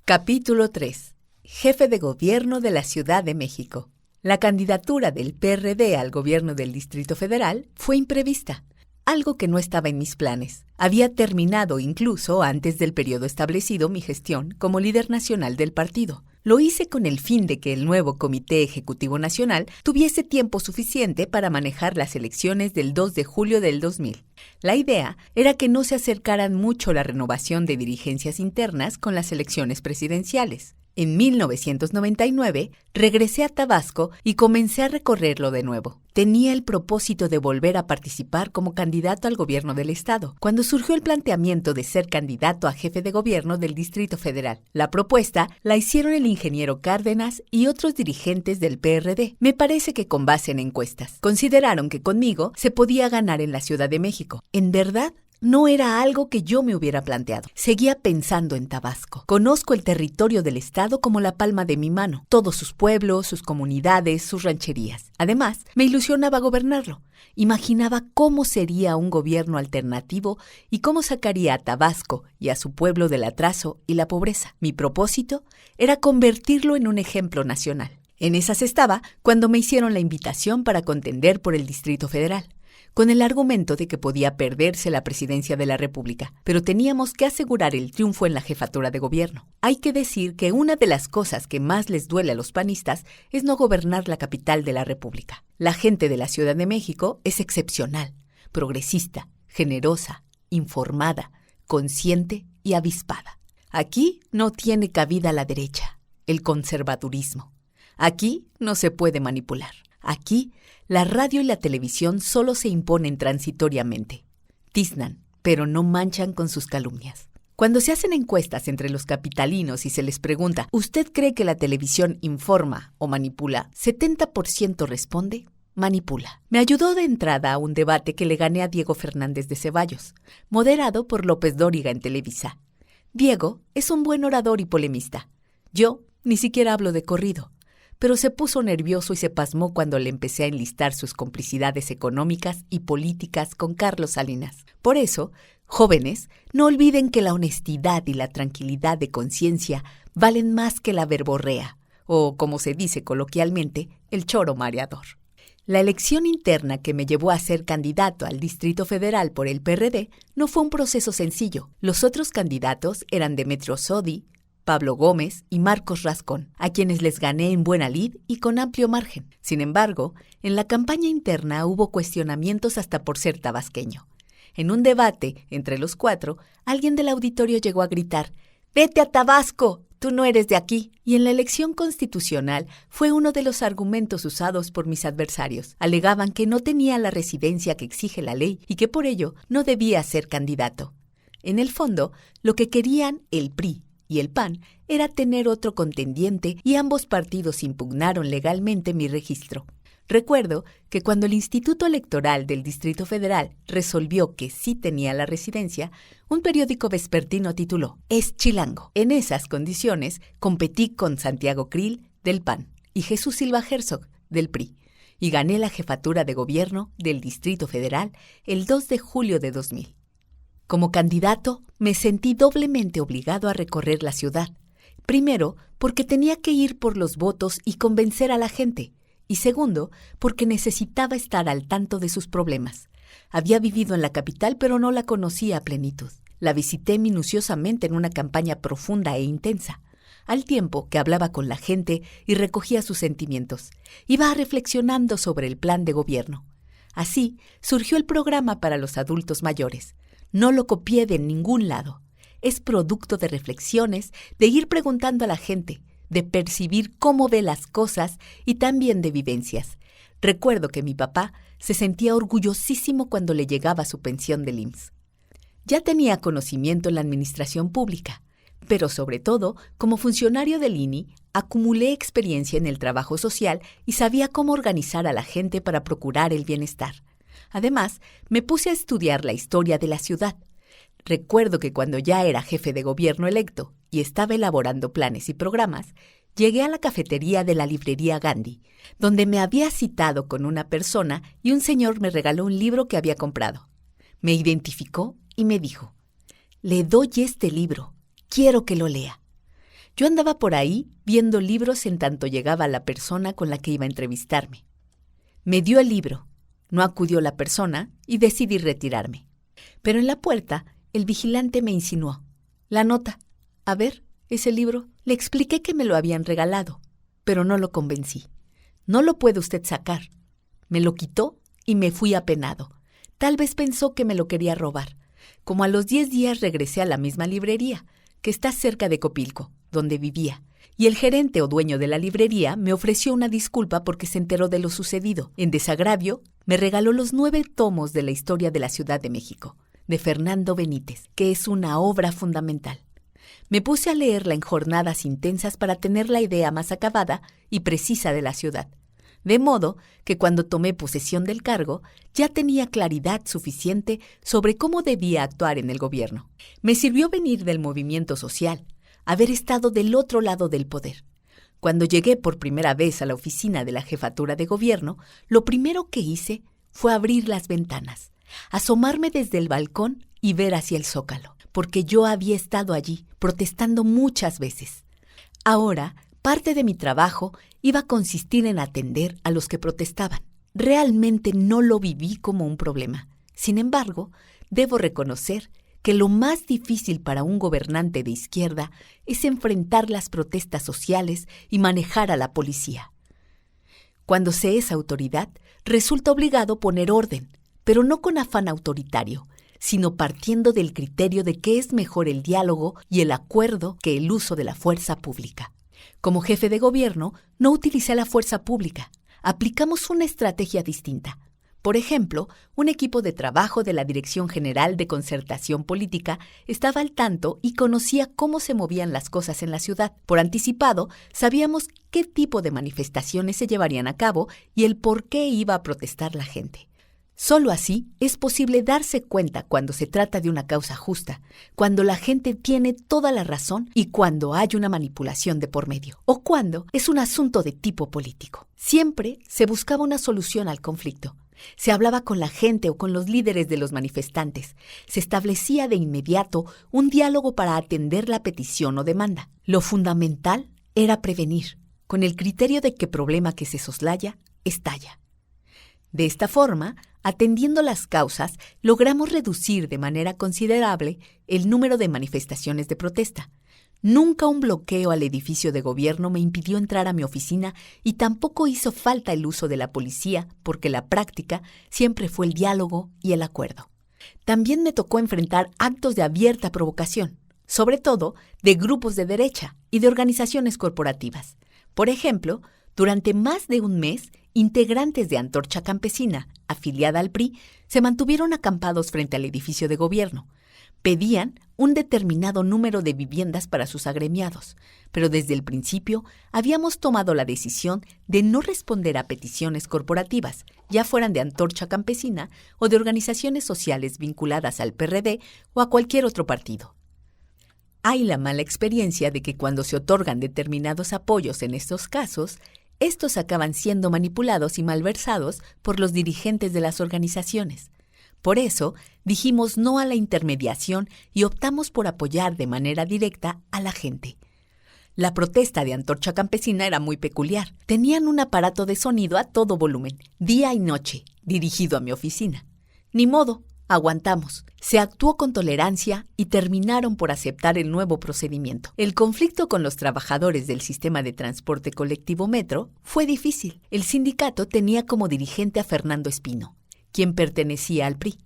Capítulo 3. Jefe de Gobierno de la Ciudad de México. La candidatura del PRD al gobierno del Distrito Federal fue imprevista, algo que no estaba en mis planes. Había terminado incluso antes del periodo establecido mi gestión como líder nacional del partido. Lo hice con el fin de que el nuevo Comité Ejecutivo Nacional tuviese tiempo suficiente para manejar las elecciones del 2 de julio del 2000. La idea era que no se acercaran mucho la renovación de dirigencias internas con las elecciones presidenciales. En 1999, regresé a Tabasco y comencé a recorrerlo de nuevo. Tenía el propósito de volver a participar como candidato al gobierno del estado, cuando surgió el planteamiento de ser candidato a jefe de gobierno del Distrito Federal. La propuesta la hicieron el ingeniero Cárdenas y otros dirigentes del PRD. Me parece que con base en encuestas. Consideraron que conmigo se podía ganar en la Ciudad de México. En verdad, no era algo que yo me hubiera planteado. Seguía pensando en Tabasco. Conozco el territorio del estado como la palma de mi mano, todos sus pueblos, sus comunidades, sus rancherías. Además, me ilusionaba gobernarlo. Imaginaba cómo sería un gobierno alternativo y cómo sacaría a Tabasco y a su pueblo del atraso y la pobreza. Mi propósito era convertirlo en un ejemplo nacional. En esas estaba cuando me hicieron la invitación para contender por el Distrito Federal, con el argumento de que podía perderse la presidencia de la República, pero teníamos que asegurar el triunfo en la jefatura de gobierno. Hay que decir que una de las cosas que más les duele a los panistas es no gobernar la capital de la República. La gente de la Ciudad de México es excepcional, progresista, generosa, informada, consciente y avispada. Aquí no tiene cabida la derecha, el conservadurismo. Aquí no se puede manipular. Aquí, la radio y la televisión solo se imponen transitoriamente. Tiznan, pero no manchan con sus calumnias. Cuando se hacen encuestas entre los capitalinos y se les pregunta, ¿usted cree que la televisión informa o manipula? 70% responde, manipula. Me ayudó de entrada a un debate que le gané a Diego Fernández de Ceballos, moderado por López Dóriga en Televisa. Diego es un buen orador y polemista. Yo ni siquiera hablo de corrido, pero se puso nervioso y se pasmó cuando le empecé a enlistar sus complicidades económicas y políticas con Carlos Salinas. Por eso, jóvenes, no olviden que la honestidad y la tranquilidad de conciencia valen más que la verborrea, o como se dice coloquialmente, el choro mareador. La elección interna que me llevó a ser candidato al Distrito Federal por el PRD no fue un proceso sencillo. Los otros candidatos eran Demetrio Sodi, Pablo Gómez y Marcos Rascón, a quienes les gané en buena lid y con amplio margen. Sin embargo, en la campaña interna hubo cuestionamientos hasta por ser tabasqueño. En un debate entre los cuatro, alguien del auditorio llegó a gritar, «¡Vete a Tabasco! ¡Tú no eres de aquí!». Y en la elección constitucional fue uno de los argumentos usados por mis adversarios. Alegaban que no tenía la residencia que exige la ley y que por ello no debía ser candidato. En el fondo, lo que querían el PRI y el PAN era tener otro contendiente y ambos partidos impugnaron legalmente mi registro. Recuerdo que cuando el Instituto Electoral del Distrito Federal resolvió que sí tenía la residencia, un periódico vespertino tituló «Es chilango». En esas condiciones competí con Santiago Krill del PAN y Jesús Silva Herzog del PRI y gané la jefatura de gobierno del Distrito Federal el 2 de julio de 2000. Como candidato, me sentí doblemente obligado a recorrer la ciudad. Primero, porque tenía que ir por los votos y convencer a la gente. Y segundo, porque necesitaba estar al tanto de sus problemas. Había vivido en la capital, pero no la conocía a plenitud. La visité minuciosamente en una campaña profunda e intensa, al tiempo que hablaba con la gente y recogía sus sentimientos. Iba reflexionando sobre el plan de gobierno. Así surgió el programa para los adultos mayores. No lo copié de ningún lado. Es producto de reflexiones, de ir preguntando a la gente, de percibir cómo ve las cosas y también de vivencias. Recuerdo que mi papá se sentía orgullosísimo cuando le llegaba su pensión del IMSS. Ya tenía conocimiento en la administración pública, pero sobre todo, como funcionario del INI, acumulé experiencia en el trabajo social y sabía cómo organizar a la gente para procurar el bienestar. Además, me puse a estudiar la historia de la ciudad. Recuerdo que cuando ya era jefe de gobierno electo y estaba elaborando planes y programas, llegué a la cafetería de la librería Gandhi, donde me había citado con una persona y un señor me regaló un libro que había comprado. Me identificó y me dijo, «Le doy este libro, quiero que lo lea». Yo andaba por ahí viendo libros en tanto llegaba la persona con la que iba a entrevistarme. Me dio el libro, no acudió la persona y decidí retirarme. Pero en la puerta, el vigilante me insinuó: «La nota. A ver, ese libro». Le expliqué que me lo habían regalado, pero no lo convencí. «No lo puede usted sacar». Me lo quitó y me fui apenado. Tal vez pensó que me lo quería robar. Como a los 10 días regresé a la misma librería, que está cerca de Copilco, donde vivía, y el gerente o dueño de la librería me ofreció una disculpa porque se enteró de lo sucedido. En desagravio, me regaló los 9 tomos de la historia de la Ciudad de México, de Fernando Benítez, que es una obra fundamental. Me puse a leerla en jornadas intensas para tener la idea más acabada y precisa de la ciudad. De modo que cuando tomé posesión del cargo, ya tenía claridad suficiente sobre cómo debía actuar en el gobierno. Me sirvió venir del movimiento social, haber estado del otro lado del poder. Cuando llegué por primera vez a la oficina de la jefatura de gobierno, lo primero que hice fue abrir las ventanas, asomarme desde el balcón y ver hacia el Zócalo, porque yo había estado allí protestando muchas veces. Ahora, parte de mi trabajo iba a consistir en atender a los que protestaban. Realmente no lo viví como un problema. Sin embargo, debo reconocer que lo más difícil para un gobernante de izquierda es enfrentar las protestas sociales y manejar a la policía. Cuando se es autoridad, resulta obligado poner orden, pero no con afán autoritario, sino partiendo del criterio de que es mejor el diálogo y el acuerdo que el uso de la fuerza pública. Como jefe de gobierno, no utilicé la fuerza pública. Aplicamos una estrategia distinta. Por ejemplo, un equipo de trabajo de la Dirección General de Concertación Política estaba al tanto y conocía cómo se movían las cosas en la ciudad. Por anticipado, sabíamos qué tipo de manifestaciones se llevarían a cabo y el por qué iba a protestar la gente. Solo así es posible darse cuenta cuando se trata de una causa justa, cuando la gente tiene toda la razón y cuando hay una manipulación de por medio, o cuando es un asunto de tipo político. Siempre se buscaba una solución al conflicto. Se hablaba con la gente o con los líderes de los manifestantes. Se establecía de inmediato un diálogo para atender la petición o demanda. Lo fundamental era prevenir, con el criterio de que problema que se soslaya, estalla. De esta forma, atendiendo las causas, logramos reducir de manera considerable el número de manifestaciones de protesta. Nunca un bloqueo al edificio de gobierno me impidió entrar a mi oficina y tampoco hizo falta el uso de la policía porque la práctica siempre fue el diálogo y el acuerdo. También me tocó enfrentar actos de abierta provocación, sobre todo de grupos de derecha y de organizaciones corporativas. Por ejemplo, durante más de un mes, integrantes de Antorcha Campesina, afiliada al PRI, se mantuvieron acampados frente al edificio de gobierno. Pedían un determinado número de viviendas para sus agremiados, pero desde el principio habíamos tomado la decisión de no responder a peticiones corporativas, ya fueran de Antorcha Campesina o de organizaciones sociales vinculadas al PRD o a cualquier otro partido. Hay la mala experiencia de que cuando se otorgan determinados apoyos en estos casos, estos acaban siendo manipulados y malversados por los dirigentes de las organizaciones. Por eso, dijimos no a la intermediación y optamos por apoyar de manera directa a la gente. La protesta de Antorcha Campesina era muy peculiar. Tenían un aparato de sonido a todo volumen, día y noche, dirigido a mi oficina. Ni modo, aguantamos. Se actuó con tolerancia y terminaron por aceptar el nuevo procedimiento. El conflicto con los trabajadores del sistema de transporte colectivo Metro fue difícil. El sindicato tenía como dirigente a Fernando Espino, quien pertenecía al PRI.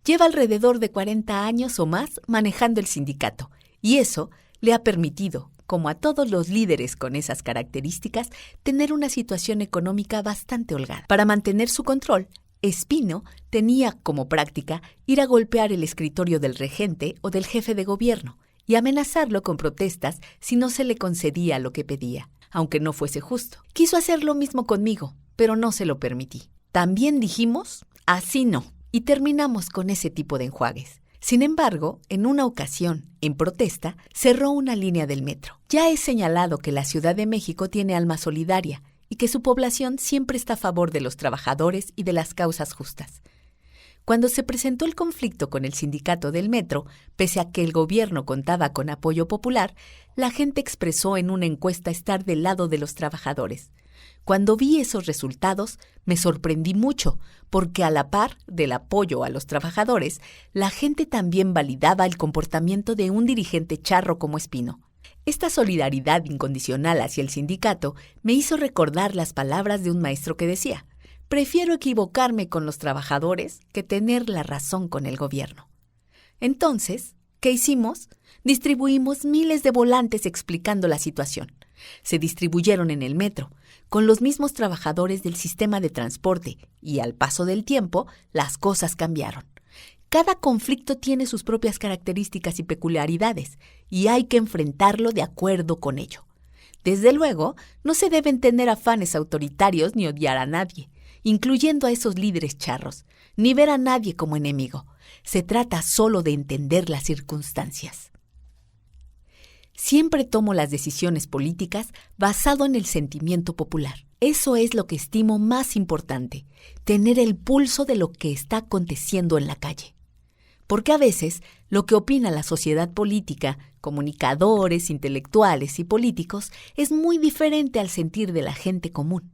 Lleva alrededor de 40 años o más manejando el sindicato, y eso le ha permitido, como a todos los líderes con esas características, tener una situación económica bastante holgada. Para mantener su control, Espino tenía como práctica ir a golpear el escritorio del regente o del jefe de gobierno y amenazarlo con protestas si no se le concedía lo que pedía, aunque no fuese justo. Quiso hacer lo mismo conmigo, pero no se lo permití. También dijimos, así no, y terminamos con ese tipo de enjuagues. Sin embargo, en una ocasión, en protesta, cerró una línea del metro. Ya he señalado que la Ciudad de México tiene alma solidaria y que su población siempre está a favor de los trabajadores y de las causas justas. Cuando se presentó el conflicto con el sindicato del metro, pese a que el gobierno contaba con apoyo popular, la gente expresó en una encuesta estar del lado de los trabajadores. Cuando vi esos resultados, me sorprendí mucho, porque a la par del apoyo a los trabajadores, la gente también validaba el comportamiento de un dirigente charro como Espino. Esta solidaridad incondicional hacia el sindicato me hizo recordar las palabras de un maestro que decía: prefiero equivocarme con los trabajadores que tener la razón con el gobierno. Entonces, ¿qué hicimos? Distribuimos miles de volantes explicando la situación. Se distribuyeron en el metro, con los mismos trabajadores del sistema de transporte, y al paso del tiempo, las cosas cambiaron. Cada conflicto tiene sus propias características y peculiaridades, y hay que enfrentarlo de acuerdo con ello. Desde luego, no se deben tener afanes autoritarios ni odiar a nadie, incluyendo a esos líderes charros, ni ver a nadie como enemigo. Se trata solo de entender las circunstancias. Siempre tomo las decisiones políticas basado en el sentimiento popular. Eso es lo que estimo más importante, tener el pulso de lo que está aconteciendo en la calle. Porque a veces lo que opina la sociedad política, comunicadores, intelectuales y políticos es muy diferente al sentir de la gente común.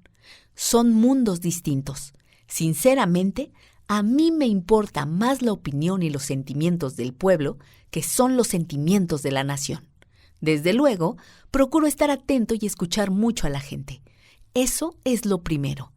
Son mundos distintos. Sinceramente, a mí me importa más la opinión y los sentimientos del pueblo que son los sentimientos de la nación. Desde luego, procuro estar atento y escuchar mucho a la gente. Eso es lo primero.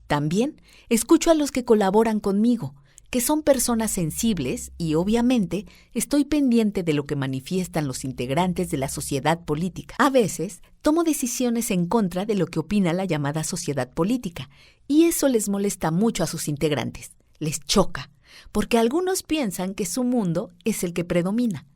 También escucho a los que colaboran conmigo, que son personas sensibles y, obviamente, estoy pendiente de lo que manifiestan los integrantes de la sociedad política. A veces, tomo decisiones en contra de lo que opina la llamada sociedad política, y eso les molesta mucho a sus integrantes. Les choca, porque algunos piensan que su mundo es el que predomina.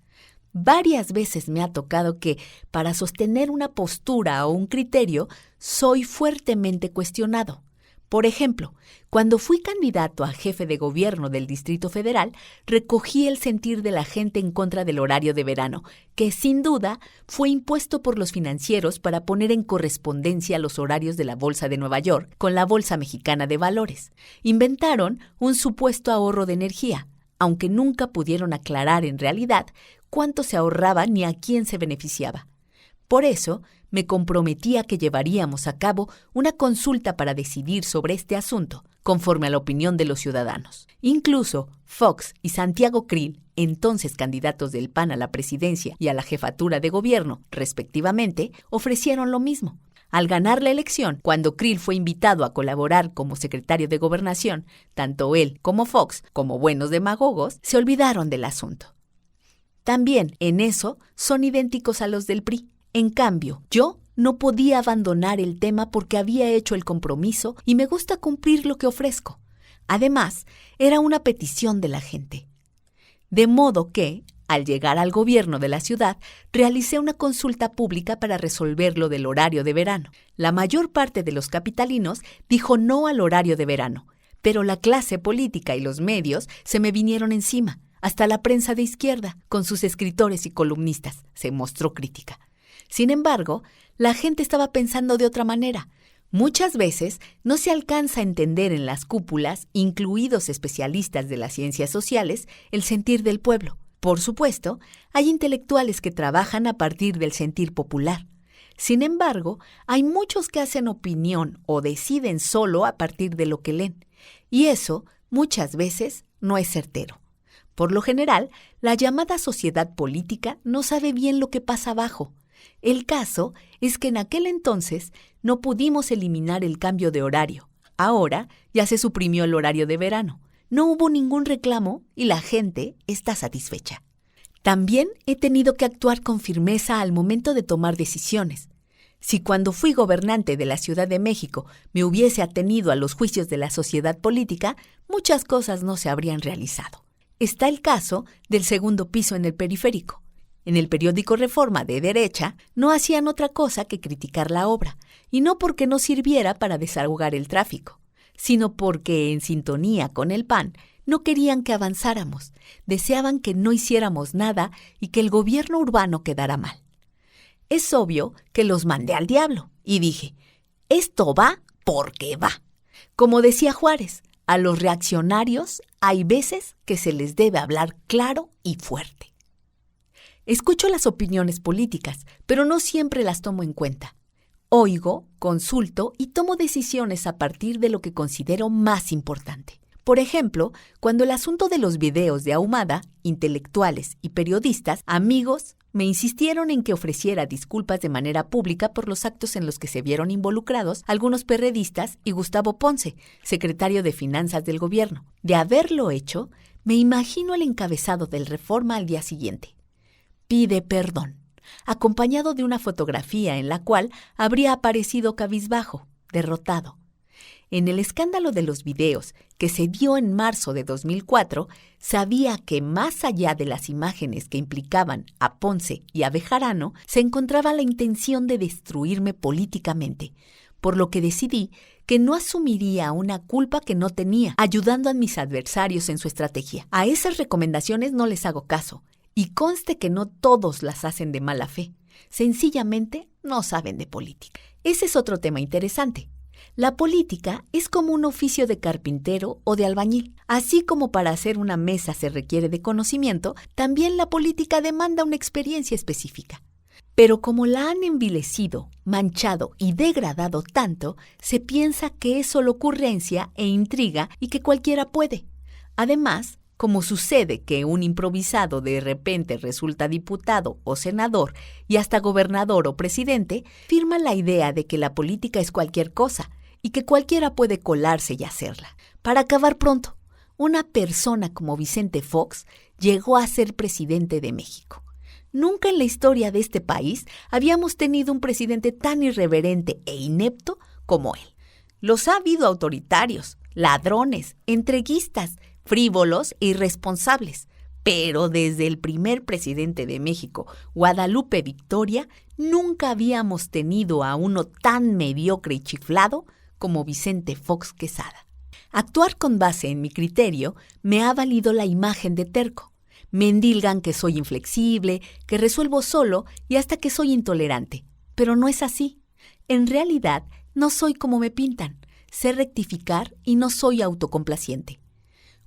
Varias veces me ha tocado que, para sostener una postura o un criterio, soy fuertemente cuestionado. Por ejemplo, cuando fui candidato a jefe de gobierno del Distrito Federal, recogí el sentir de la gente en contra del horario de verano, que sin duda fue impuesto por los financieros para poner en correspondencia los horarios de la Bolsa de Nueva York con la Bolsa Mexicana de Valores. Inventaron un supuesto ahorro de energía, aunque nunca pudieron aclarar en realidad cuánto se ahorraba ni a quién se beneficiaba. Por eso, me comprometí a que llevaríamos a cabo una consulta para decidir sobre este asunto, conforme a la opinión de los ciudadanos. Incluso Fox y Santiago Krill, entonces candidatos del PAN a la presidencia y a la jefatura de gobierno, respectivamente, ofrecieron lo mismo. Al ganar la elección, cuando Krill fue invitado a colaborar como secretario de Gobernación, tanto él como Fox, como buenos demagogos, se olvidaron del asunto. También, en eso, son idénticos a los del PRI. En cambio, yo no podía abandonar el tema porque había hecho el compromiso y me gusta cumplir lo que ofrezco. Además, era una petición de la gente. De modo que, al llegar al gobierno de la ciudad, realicé una consulta pública para resolver lo del horario de verano. La mayor parte de los capitalinos dijo no al horario de verano, pero la clase política y los medios se me vinieron encima. Hasta la prensa de izquierda, con sus escritores y columnistas, se mostró crítica. Sin embargo, la gente estaba pensando de otra manera. Muchas veces no se alcanza a entender en las cúpulas, incluidos especialistas de las ciencias sociales, el sentir del pueblo. Por supuesto, hay intelectuales que trabajan a partir del sentir popular. Sin embargo, hay muchos que hacen opinión o deciden solo a partir de lo que leen. Y eso, muchas veces, no es certero. Por lo general, la llamada sociedad política no sabe bien lo que pasa abajo. El caso es que en aquel entonces no pudimos eliminar el cambio de horario. Ahora ya se suprimió el horario de verano. No hubo ningún reclamo y la gente está satisfecha. También he tenido que actuar con firmeza al momento de tomar decisiones. Si cuando fui gobernante de la Ciudad de México me hubiese atenido a los juicios de la sociedad política, muchas cosas no se habrían realizado. Está el caso del segundo piso en el periférico. En el periódico Reforma de derecha no hacían otra cosa que criticar la obra, y no porque no sirviera para desahogar el tráfico, sino porque, en sintonía con el PAN, no querían que avanzáramos, deseaban que no hiciéramos nada y que el gobierno urbano quedara mal. Es obvio que los mandé al diablo, y dije, esto va porque va. Como decía Juárez, A los reaccionarios hay veces que se les debe hablar claro y fuerte. Escucho las opiniones políticas, pero no siempre las tomo en cuenta. Oigo, consulto y tomo decisiones a partir de lo que considero más importante. Por ejemplo, cuando el asunto de los videos de Ahumada, intelectuales y periodistas, amigos, me insistieron en que ofreciera disculpas de manera pública por los actos en los que se vieron involucrados algunos perredistas y Gustavo Ponce, secretario de Finanzas del gobierno. De haberlo hecho, me imagino el encabezado del Reforma al día siguiente. Pide perdón, acompañado de una fotografía en la cual habría aparecido cabizbajo, derrotado. En el escándalo de los videos, que se dio en marzo de 2004, sabía que más allá de las imágenes que implicaban a Ponce y a Bejarano, se encontraba la intención de destruirme políticamente, por lo que decidí que no asumiría una culpa que no tenía, ayudando a mis adversarios en su estrategia. A esas recomendaciones no les hago caso, y conste que no todos las hacen de mala fe. Sencillamente no saben de política. Ese es otro tema interesante. La política es como un oficio de carpintero o de albañil. Así como para hacer una mesa se requiere de conocimiento, también la política demanda una experiencia específica. Pero como la han envilecido, manchado y degradado tanto, se piensa que es solo ocurrencia e intriga y que cualquiera puede. Además, como sucede que un improvisado de repente resulta diputado o senador y hasta gobernador o presidente, firma la idea de que la política es cualquier cosa y que cualquiera puede colarse y hacerla. Para acabar pronto, una persona como Vicente Fox llegó a ser presidente de México. Nunca en la historia de este país habíamos tenido un presidente tan irreverente e inepto como él. Los ha habido autoritarios, ladrones, entreguistas, frívolos e irresponsables, pero desde el primer presidente de México, Guadalupe Victoria, nunca habíamos tenido a uno tan mediocre y chiflado como Vicente Fox Quesada. Actuar con base en mi criterio me ha valido la imagen de terco. Me endilgan que soy inflexible, que resuelvo solo y hasta que soy intolerante. Pero no es así. En realidad, no soy como me pintan. Sé rectificar y no soy autocomplaciente.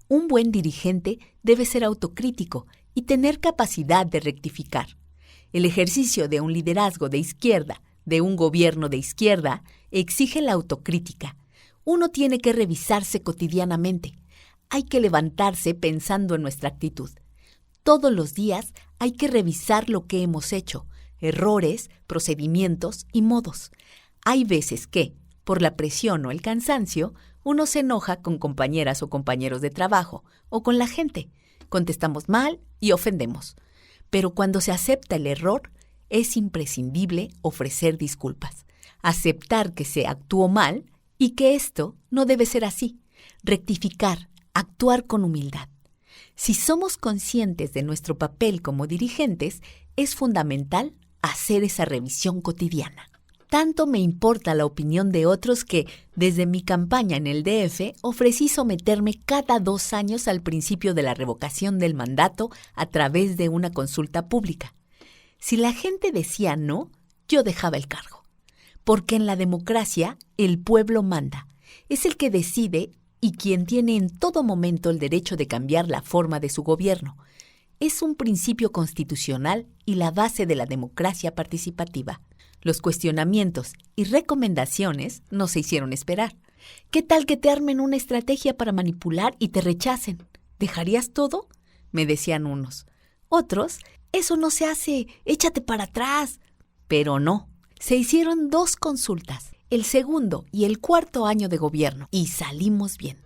Un buen dirigente debe ser autocrítico y tener capacidad de rectificar. El ejercicio de un liderazgo de izquierda, de un gobierno de izquierda, exige la autocrítica. Uno tiene que revisarse cotidianamente. Hay que levantarse pensando en nuestra actitud. Todos los días hay que revisar lo que hemos hecho, errores, procedimientos y modos. Hay veces que, por la presión o el cansancio, uno se enoja con compañeras o compañeros de trabajo o con la gente. Contestamos mal y ofendemos. Pero cuando se acepta el error, es imprescindible ofrecer disculpas. Aceptar que se actuó mal y que esto no debe ser así. Rectificar, actuar con humildad. Si somos conscientes de nuestro papel como dirigentes, es fundamental hacer esa revisión cotidiana. Tanto me importa la opinión de otros que, desde mi campaña en el DF, ofrecí someterme cada 2 años al principio de la revocación del mandato a través de una consulta pública. Si la gente decía no, yo dejaba el cargo. Porque en la democracia, el pueblo manda. Es el que decide y quien tiene en todo momento el derecho de cambiar la forma de su gobierno. Es un principio constitucional y la base de la democracia participativa. Los cuestionamientos y recomendaciones no se hicieron esperar. ¿Qué tal que te armen una estrategia para manipular y te rechacen? ¿Dejarías todo?, me decían unos. Otros, eso no se hace, échate para atrás. Pero no, se hicieron 2 consultas, el segundo y el 4º año de gobierno, y salimos bien.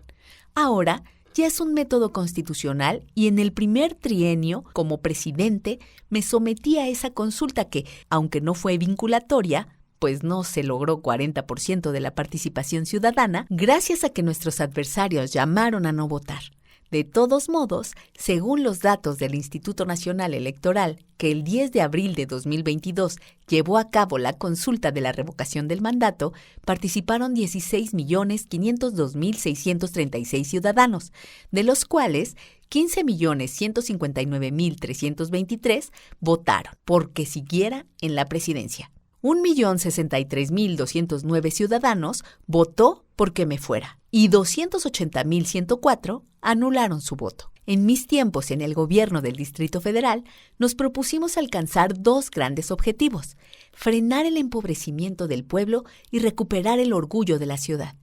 Ahora ya es un método constitucional y en el primer trienio, como presidente, me sometí a esa consulta que, aunque no fue vinculatoria, pues no se logró 40% de la participación ciudadana, gracias a que nuestros adversarios llamaron a no votar. De todos modos, según los datos del Instituto Nacional Electoral, que el 10 de abril de 2022 llevó a cabo la consulta de la revocación del mandato, participaron 16.502.636 ciudadanos, de los cuales 15.159.323 votaron porque siguiera en la presidencia. 1.063.209 ciudadanos votó porque me fuera. y 280.104 anularon su voto. En mis tiempos en el gobierno del Distrito Federal, nos propusimos alcanzar dos grandes objetivos: frenar el empobrecimiento del pueblo y recuperar el orgullo de la ciudad.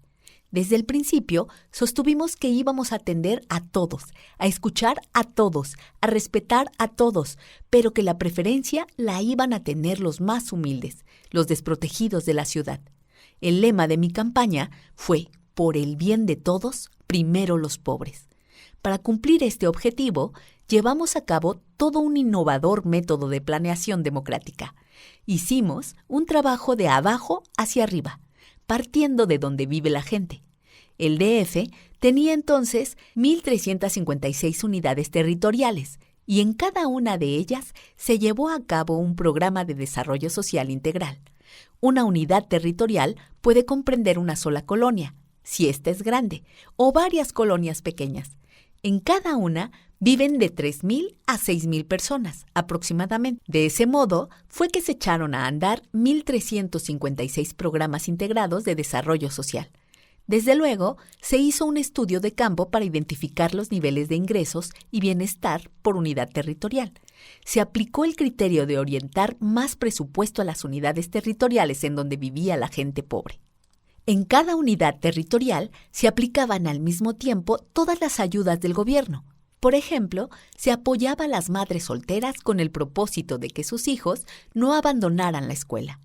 Desde el principio, sostuvimos que íbamos a atender a todos, a escuchar a todos, a respetar a todos, pero que la preferencia la iban a tener los más humildes, los desprotegidos de la ciudad. El lema de mi campaña fue: por el bien de todos, primero los pobres. Para cumplir este objetivo, llevamos a cabo todo un innovador método de planeación democrática. Hicimos un trabajo de abajo hacia arriba, partiendo de donde vive la gente. El DF tenía entonces 1.356 unidades territoriales y en cada una de ellas se llevó a cabo un programa de desarrollo social integral. Una unidad territorial puede comprender una sola colonia, si ésta es grande, o varias colonias pequeñas. En cada una viven de 3.000 a 6.000 personas, aproximadamente. De ese modo, fue que se echaron a andar 1.356 programas integrados de desarrollo social. Desde luego, se hizo un estudio de campo para identificar los niveles de ingresos y bienestar por unidad territorial. Se aplicó el criterio de orientar más presupuesto a las unidades territoriales en donde vivía la gente pobre. En cada unidad territorial se aplicaban al mismo tiempo todas las ayudas del gobierno. Por ejemplo, se apoyaba a las madres solteras con el propósito de que sus hijos no abandonaran la escuela.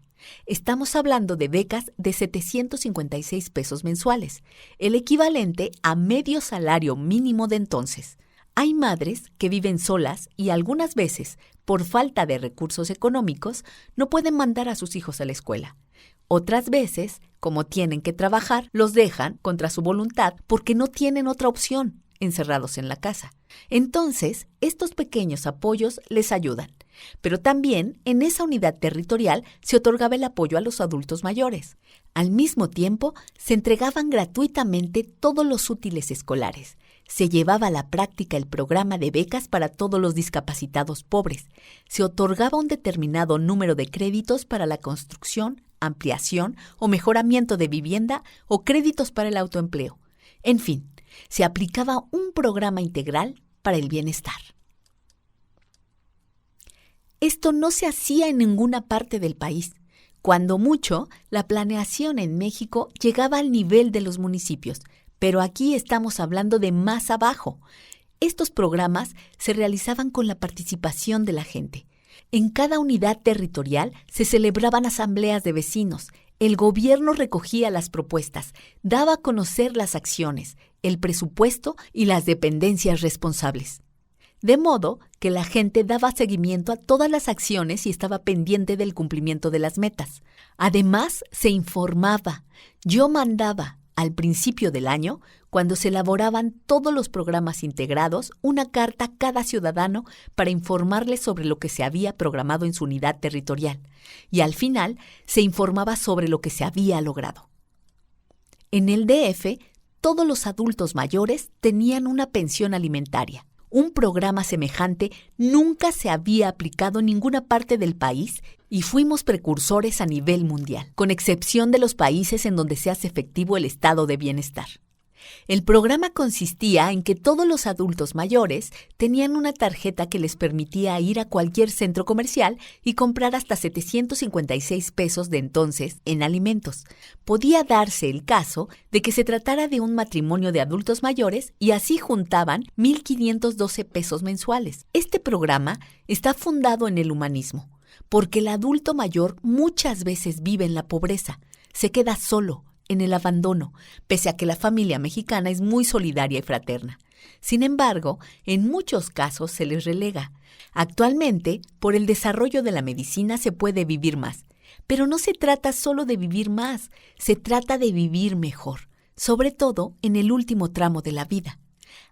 Estamos hablando de becas de 756 pesos mensuales, el equivalente a medio salario mínimo de entonces. Hay madres que viven solas y algunas veces, por falta de recursos económicos, no pueden mandar a sus hijos a la escuela. Otras veces, como tienen que trabajar, los dejan contra su voluntad porque no tienen otra opción, encerrados en la casa. Entonces, estos pequeños apoyos les ayudan. Pero también en esa unidad territorial se otorgaba el apoyo a los adultos mayores. Al mismo tiempo, se entregaban gratuitamente todos los útiles escolares. Se llevaba a la práctica el programa de becas para todos los discapacitados pobres. Se otorgaba un determinado número de créditos para la construcción, ampliación o mejoramiento de vivienda o créditos para el autoempleo. En fin, se aplicaba un programa integral para el bienestar. Esto no se hacía en ninguna parte del país. Cuando mucho, la planeación en México llegaba al nivel de los municipios, pero aquí estamos hablando de más abajo. Estos programas se realizaban con la participación de la gente. En cada unidad territorial se celebraban asambleas de vecinos. El gobierno recogía las propuestas, daba a conocer las acciones, el presupuesto y las dependencias responsables. De modo que la gente daba seguimiento a todas las acciones y estaba pendiente del cumplimiento de las metas. Además, se informaba. Yo mandaba, al principio del año, cuando se elaboraban todos los programas integrados, una carta a cada ciudadano para informarle sobre lo que se había programado en su unidad territorial. Y al final, se informaba sobre lo que se había logrado. En el DF, todos los adultos mayores tenían una pensión alimentaria. Un programa semejante nunca se había aplicado en ninguna parte del país y fuimos precursores a nivel mundial, con excepción de los países en donde se hace efectivo el estado de bienestar. El programa consistía en que todos los adultos mayores tenían una tarjeta que les permitía ir a cualquier centro comercial y comprar hasta 756 pesos de entonces en alimentos. Podía darse el caso de que se tratara de un matrimonio de adultos mayores y así juntaban 1.512 pesos mensuales. Este programa está fundado en el humanismo, porque el adulto mayor muchas veces vive en la pobreza, se queda solo, en el abandono, pese a que la familia mexicana es muy solidaria y fraterna. Sin embargo, en muchos casos se les relega. Actualmente, por el desarrollo de la medicina se puede vivir más, pero no se trata solo de vivir más, se trata de vivir mejor, sobre todo en el último tramo de la vida.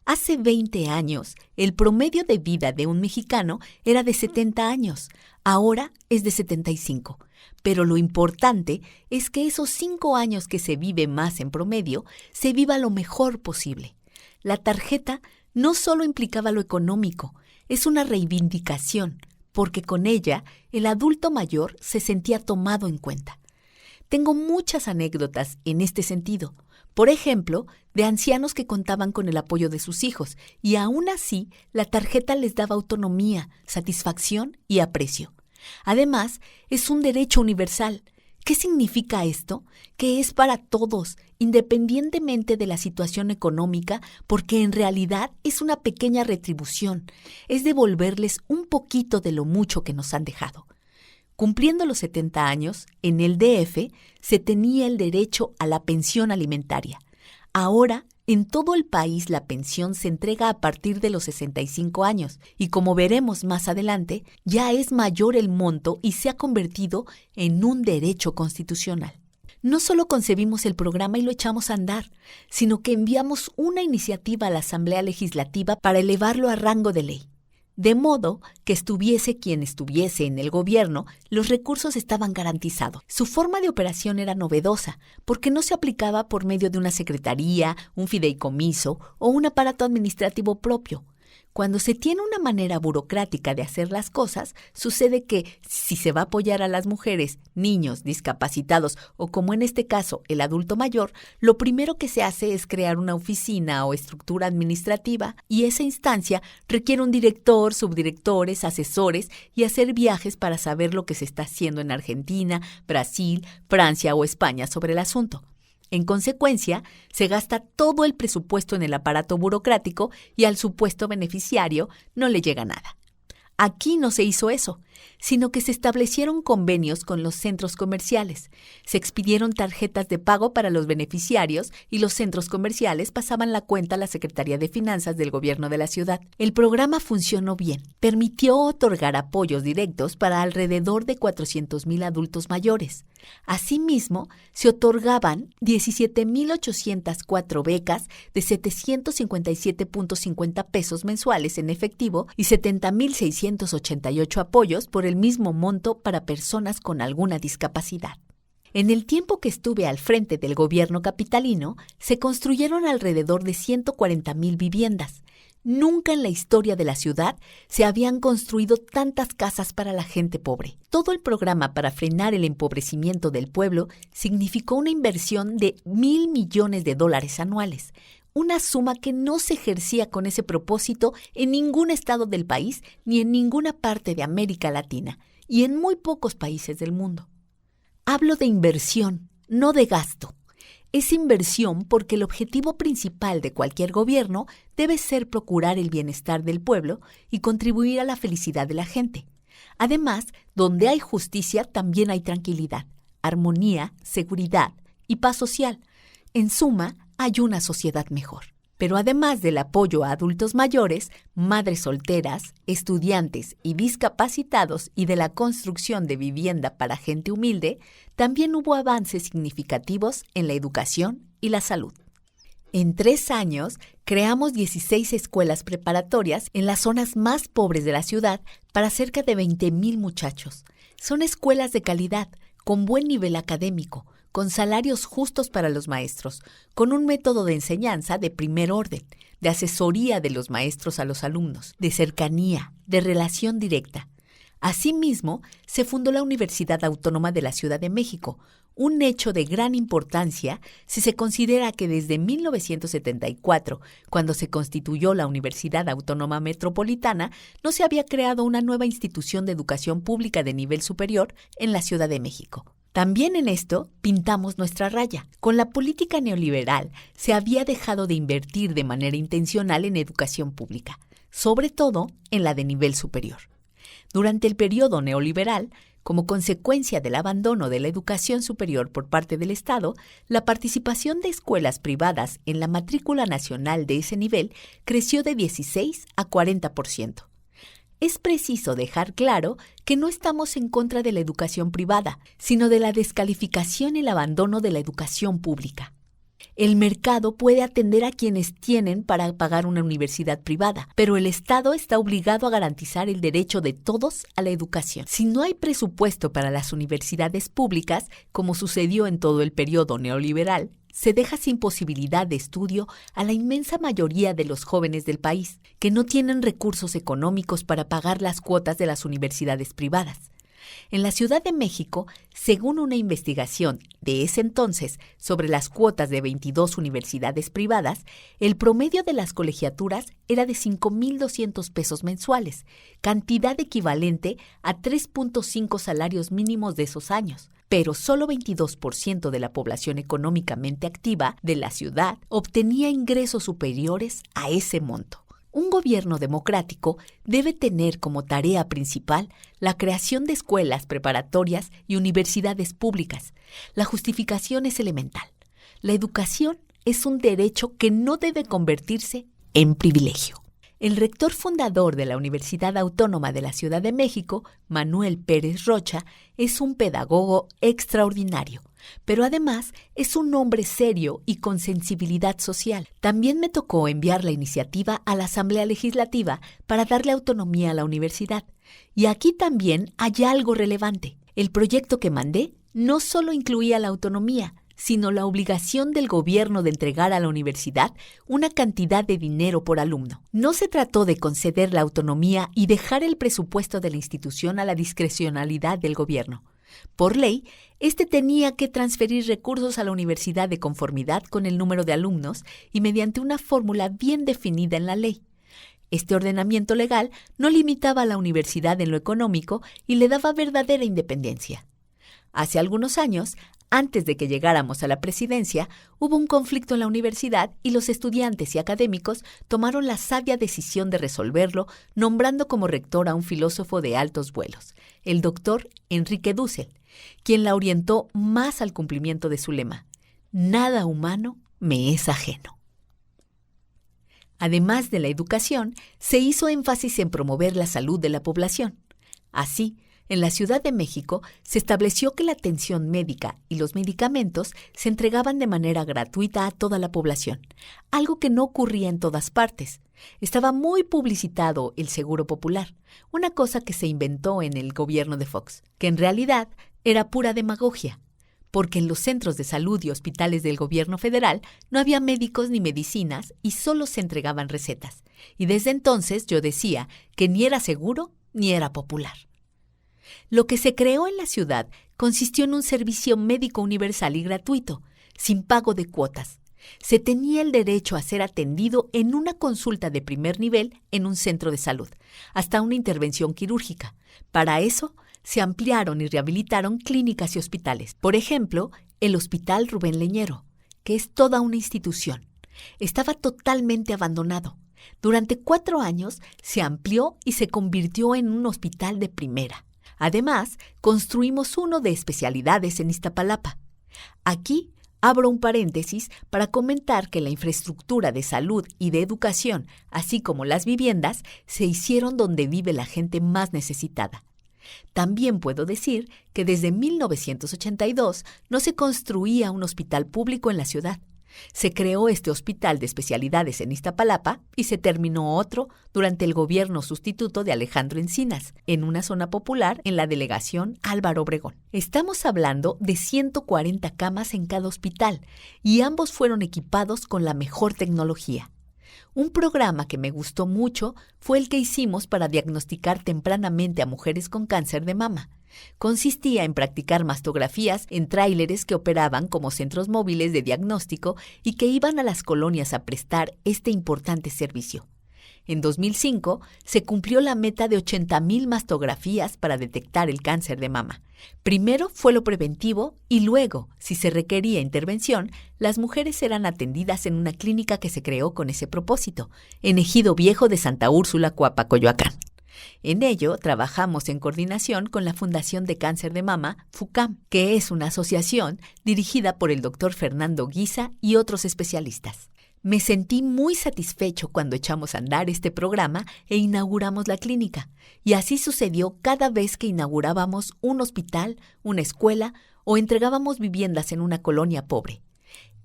Hace 20 años, el promedio de vida de un mexicano era de 70 años, ahora es de 75. Pero lo importante es que esos 5 años que se vive más en promedio, se viva lo mejor posible. La tarjeta no solo implicaba lo económico, es una reivindicación, porque con ella el adulto mayor se sentía tomado en cuenta. Tengo muchas anécdotas en este sentido. Por ejemplo, de ancianos que contaban con el apoyo de sus hijos y aún así la tarjeta les daba autonomía, satisfacción y aprecio. Además, es un derecho universal. ¿Qué significa esto? Que es para todos, independientemente de la situación económica, porque en realidad es una pequeña retribución, es devolverles un poquito de lo mucho que nos han dejado. Cumpliendo los 70 años, en el DF se tenía el derecho a la pensión alimentaria. Ahora, en todo el país la pensión se entrega a partir de los 65 años y como veremos más adelante, ya es mayor el monto y se ha convertido en un derecho constitucional. No solo concebimos el programa y lo echamos a andar, sino que enviamos una iniciativa a la Asamblea Legislativa para elevarlo a rango de ley. De modo que estuviese quien estuviese en el gobierno, los recursos estaban garantizados. Su forma de operación era novedosa, porque no se aplicaba por medio de una secretaría, un fideicomiso o un aparato administrativo propio. Cuando se tiene una manera burocrática de hacer las cosas, sucede que si se va a apoyar a las mujeres, niños, discapacitados o como en este caso el adulto mayor, lo primero que se hace es crear una oficina o estructura administrativa y esa instancia requiere un director, subdirectores, asesores y hacer viajes para saber lo que se está haciendo en Argentina, Brasil, Francia o España sobre el asunto. En consecuencia, se gasta todo el presupuesto en el aparato burocrático y al supuesto beneficiario no le llega nada. Aquí no se hizo eso, sino que se establecieron convenios con los centros comerciales. Se expidieron tarjetas de pago para los beneficiarios y los centros comerciales pasaban la cuenta a la Secretaría de Finanzas del Gobierno de la ciudad. El programa funcionó bien. Permitió otorgar apoyos directos para alrededor de 400,000 adultos mayores. Asimismo, se otorgaban 17,804 becas de 757.50 pesos mensuales en efectivo y 70,688 apoyos por el mismo monto para personas con alguna discapacidad. En el tiempo que estuve al frente del gobierno capitalino, se construyeron alrededor de 140,000 viviendas. Nunca en la historia de la ciudad se habían construido tantas casas para la gente pobre. Todo el programa para frenar el empobrecimiento del pueblo significó una inversión de $1,000 millones anuales, una suma que no se ejercía con ese propósito en ningún estado del país ni en ninguna parte de América Latina y en muy pocos países del mundo. Hablo de inversión, no de gasto. Es inversión porque el objetivo principal de cualquier gobierno debe ser procurar el bienestar del pueblo y contribuir a la felicidad de la gente. Además, donde hay justicia también hay tranquilidad, armonía, seguridad y paz social. En suma, hay una sociedad mejor. Pero además del apoyo a adultos mayores, madres solteras, estudiantes y discapacitados y de la construcción de vivienda para gente humilde, también hubo avances significativos en la educación y la salud. En 3 años, creamos 16 escuelas preparatorias en las zonas más pobres de la ciudad para cerca de 20,000 muchachos. Son escuelas de calidad, con buen nivel académico, con salarios justos para los maestros, con un método de enseñanza de primer orden, de asesoría de los maestros a los alumnos, de cercanía, de relación directa. Asimismo, se fundó la Universidad Autónoma de la Ciudad de México, un hecho de gran importancia si se considera que desde 1974, cuando se constituyó la Universidad Autónoma Metropolitana, no se había creado una nueva institución de educación pública de nivel superior en la Ciudad de México. También en esto pintamos nuestra raya. Con la política neoliberal se había dejado de invertir de manera intencional en educación pública, sobre todo en la de nivel superior. Durante el periodo neoliberal, como consecuencia del abandono de la educación superior por parte del Estado, la participación de escuelas privadas en la matrícula nacional de ese nivel creció de 16 a 40%. Es preciso dejar claro que no estamos en contra de la educación privada, sino de la descalificación y el abandono de la educación pública. El mercado puede atender a quienes tienen para pagar una universidad privada, pero el Estado está obligado a garantizar el derecho de todos a la educación. Si no hay presupuesto para las universidades públicas, como sucedió en todo el periodo neoliberal, se deja sin posibilidad de estudio a la inmensa mayoría de los jóvenes del país, que no tienen recursos económicos para pagar las cuotas de las universidades privadas. En la Ciudad de México, según una investigación de ese entonces sobre las cuotas de 22 universidades privadas, el promedio de las colegiaturas era de 5,200 pesos mensuales, cantidad equivalente a 3.5 salarios mínimos de esos años. Pero solo 22% de la población económicamente activa de la ciudad obtenía ingresos superiores a ese monto. Un gobierno democrático debe tener como tarea principal la creación de escuelas preparatorias y universidades públicas. La justificación es elemental. La educación es un derecho que no debe convertirse en privilegio. El rector fundador de la Universidad Autónoma de la Ciudad de México, Manuel Pérez Rocha, es un pedagogo extraordinario, pero además es un hombre serio y con sensibilidad social. También me tocó enviar la iniciativa a la Asamblea Legislativa para darle autonomía a la universidad. Y aquí también hay algo relevante. El proyecto que mandé no solo incluía la autonomía, sino la obligación del gobierno de entregar a la universidad una cantidad de dinero por alumno. No se trató de conceder la autonomía y dejar el presupuesto de la institución a la discrecionalidad del gobierno. Por ley, este tenía que transferir recursos a la universidad de conformidad con el número de alumnos y mediante una fórmula bien definida en la ley. Este ordenamiento legal no limitaba a la universidad en lo económico y le daba verdadera independencia. Hace algunos años, antes de que llegáramos a la presidencia, hubo un conflicto en la universidad y los estudiantes y académicos tomaron la sabia decisión de resolverlo nombrando como rector a un filósofo de altos vuelos, el doctor Enrique Dussel, quien la orientó más al cumplimiento de su lema: nada humano me es ajeno. Además de la educación, se hizo énfasis en promover la salud de la población. Así, en la Ciudad de México se estableció que la atención médica y los medicamentos se entregaban de manera gratuita a toda la población, algo que no ocurría en todas partes. Estaba muy publicitado el Seguro Popular, una cosa que se inventó en el gobierno de Fox, que en realidad era pura demagogia, porque en los centros de salud y hospitales del gobierno federal no había médicos ni medicinas y solo se entregaban recetas. Y desde entonces yo decía que ni era seguro ni era popular. Lo que se creó en la ciudad consistió en un servicio médico universal y gratuito, sin pago de cuotas. Se tenía el derecho a ser atendido en una consulta de primer nivel en un centro de salud, hasta una intervención quirúrgica. Para eso, se ampliaron y rehabilitaron clínicas y hospitales. Por ejemplo, el Hospital Rubén Leñero, que es toda una institución. Estaba totalmente abandonado. Durante 4 años se amplió y se convirtió en un hospital de primera. Además, construimos uno de especialidades en Iztapalapa. Aquí abro un paréntesis para comentar que la infraestructura de salud y de educación, así como las viviendas, se hicieron donde vive la gente más necesitada. También puedo decir que desde 1982 no se construía un hospital público en la ciudad. Se creó este hospital de especialidades en Iztapalapa y se terminó otro durante el gobierno sustituto de Alejandro Encinas, en una zona popular en la delegación Álvaro Obregón. Estamos hablando de 140 camas en cada hospital y ambos fueron equipados con la mejor tecnología. Un programa que me gustó mucho fue el que hicimos para diagnosticar tempranamente a mujeres con cáncer de mama. Consistía en practicar mastografías en tráileres que operaban como centros móviles de diagnóstico y que iban a las colonias a prestar este importante servicio. En 2005 se cumplió la meta de 80,000 mastografías para detectar el cáncer de mama. Primero fue lo preventivo y luego, si se requería intervención, las mujeres eran atendidas en una clínica que se creó con ese propósito, en Ejido Viejo de Santa Úrsula, Coapacoyoacán. En ello trabajamos en coordinación con la Fundación de Cáncer de Mama, FUCAM, que es una asociación dirigida por el doctor Fernando Guisa y otros especialistas. Me sentí muy satisfecho cuando echamos a andar este programa e inauguramos la clínica, y así sucedió cada vez que inaugurábamos un hospital, una escuela o entregábamos viviendas en una colonia pobre.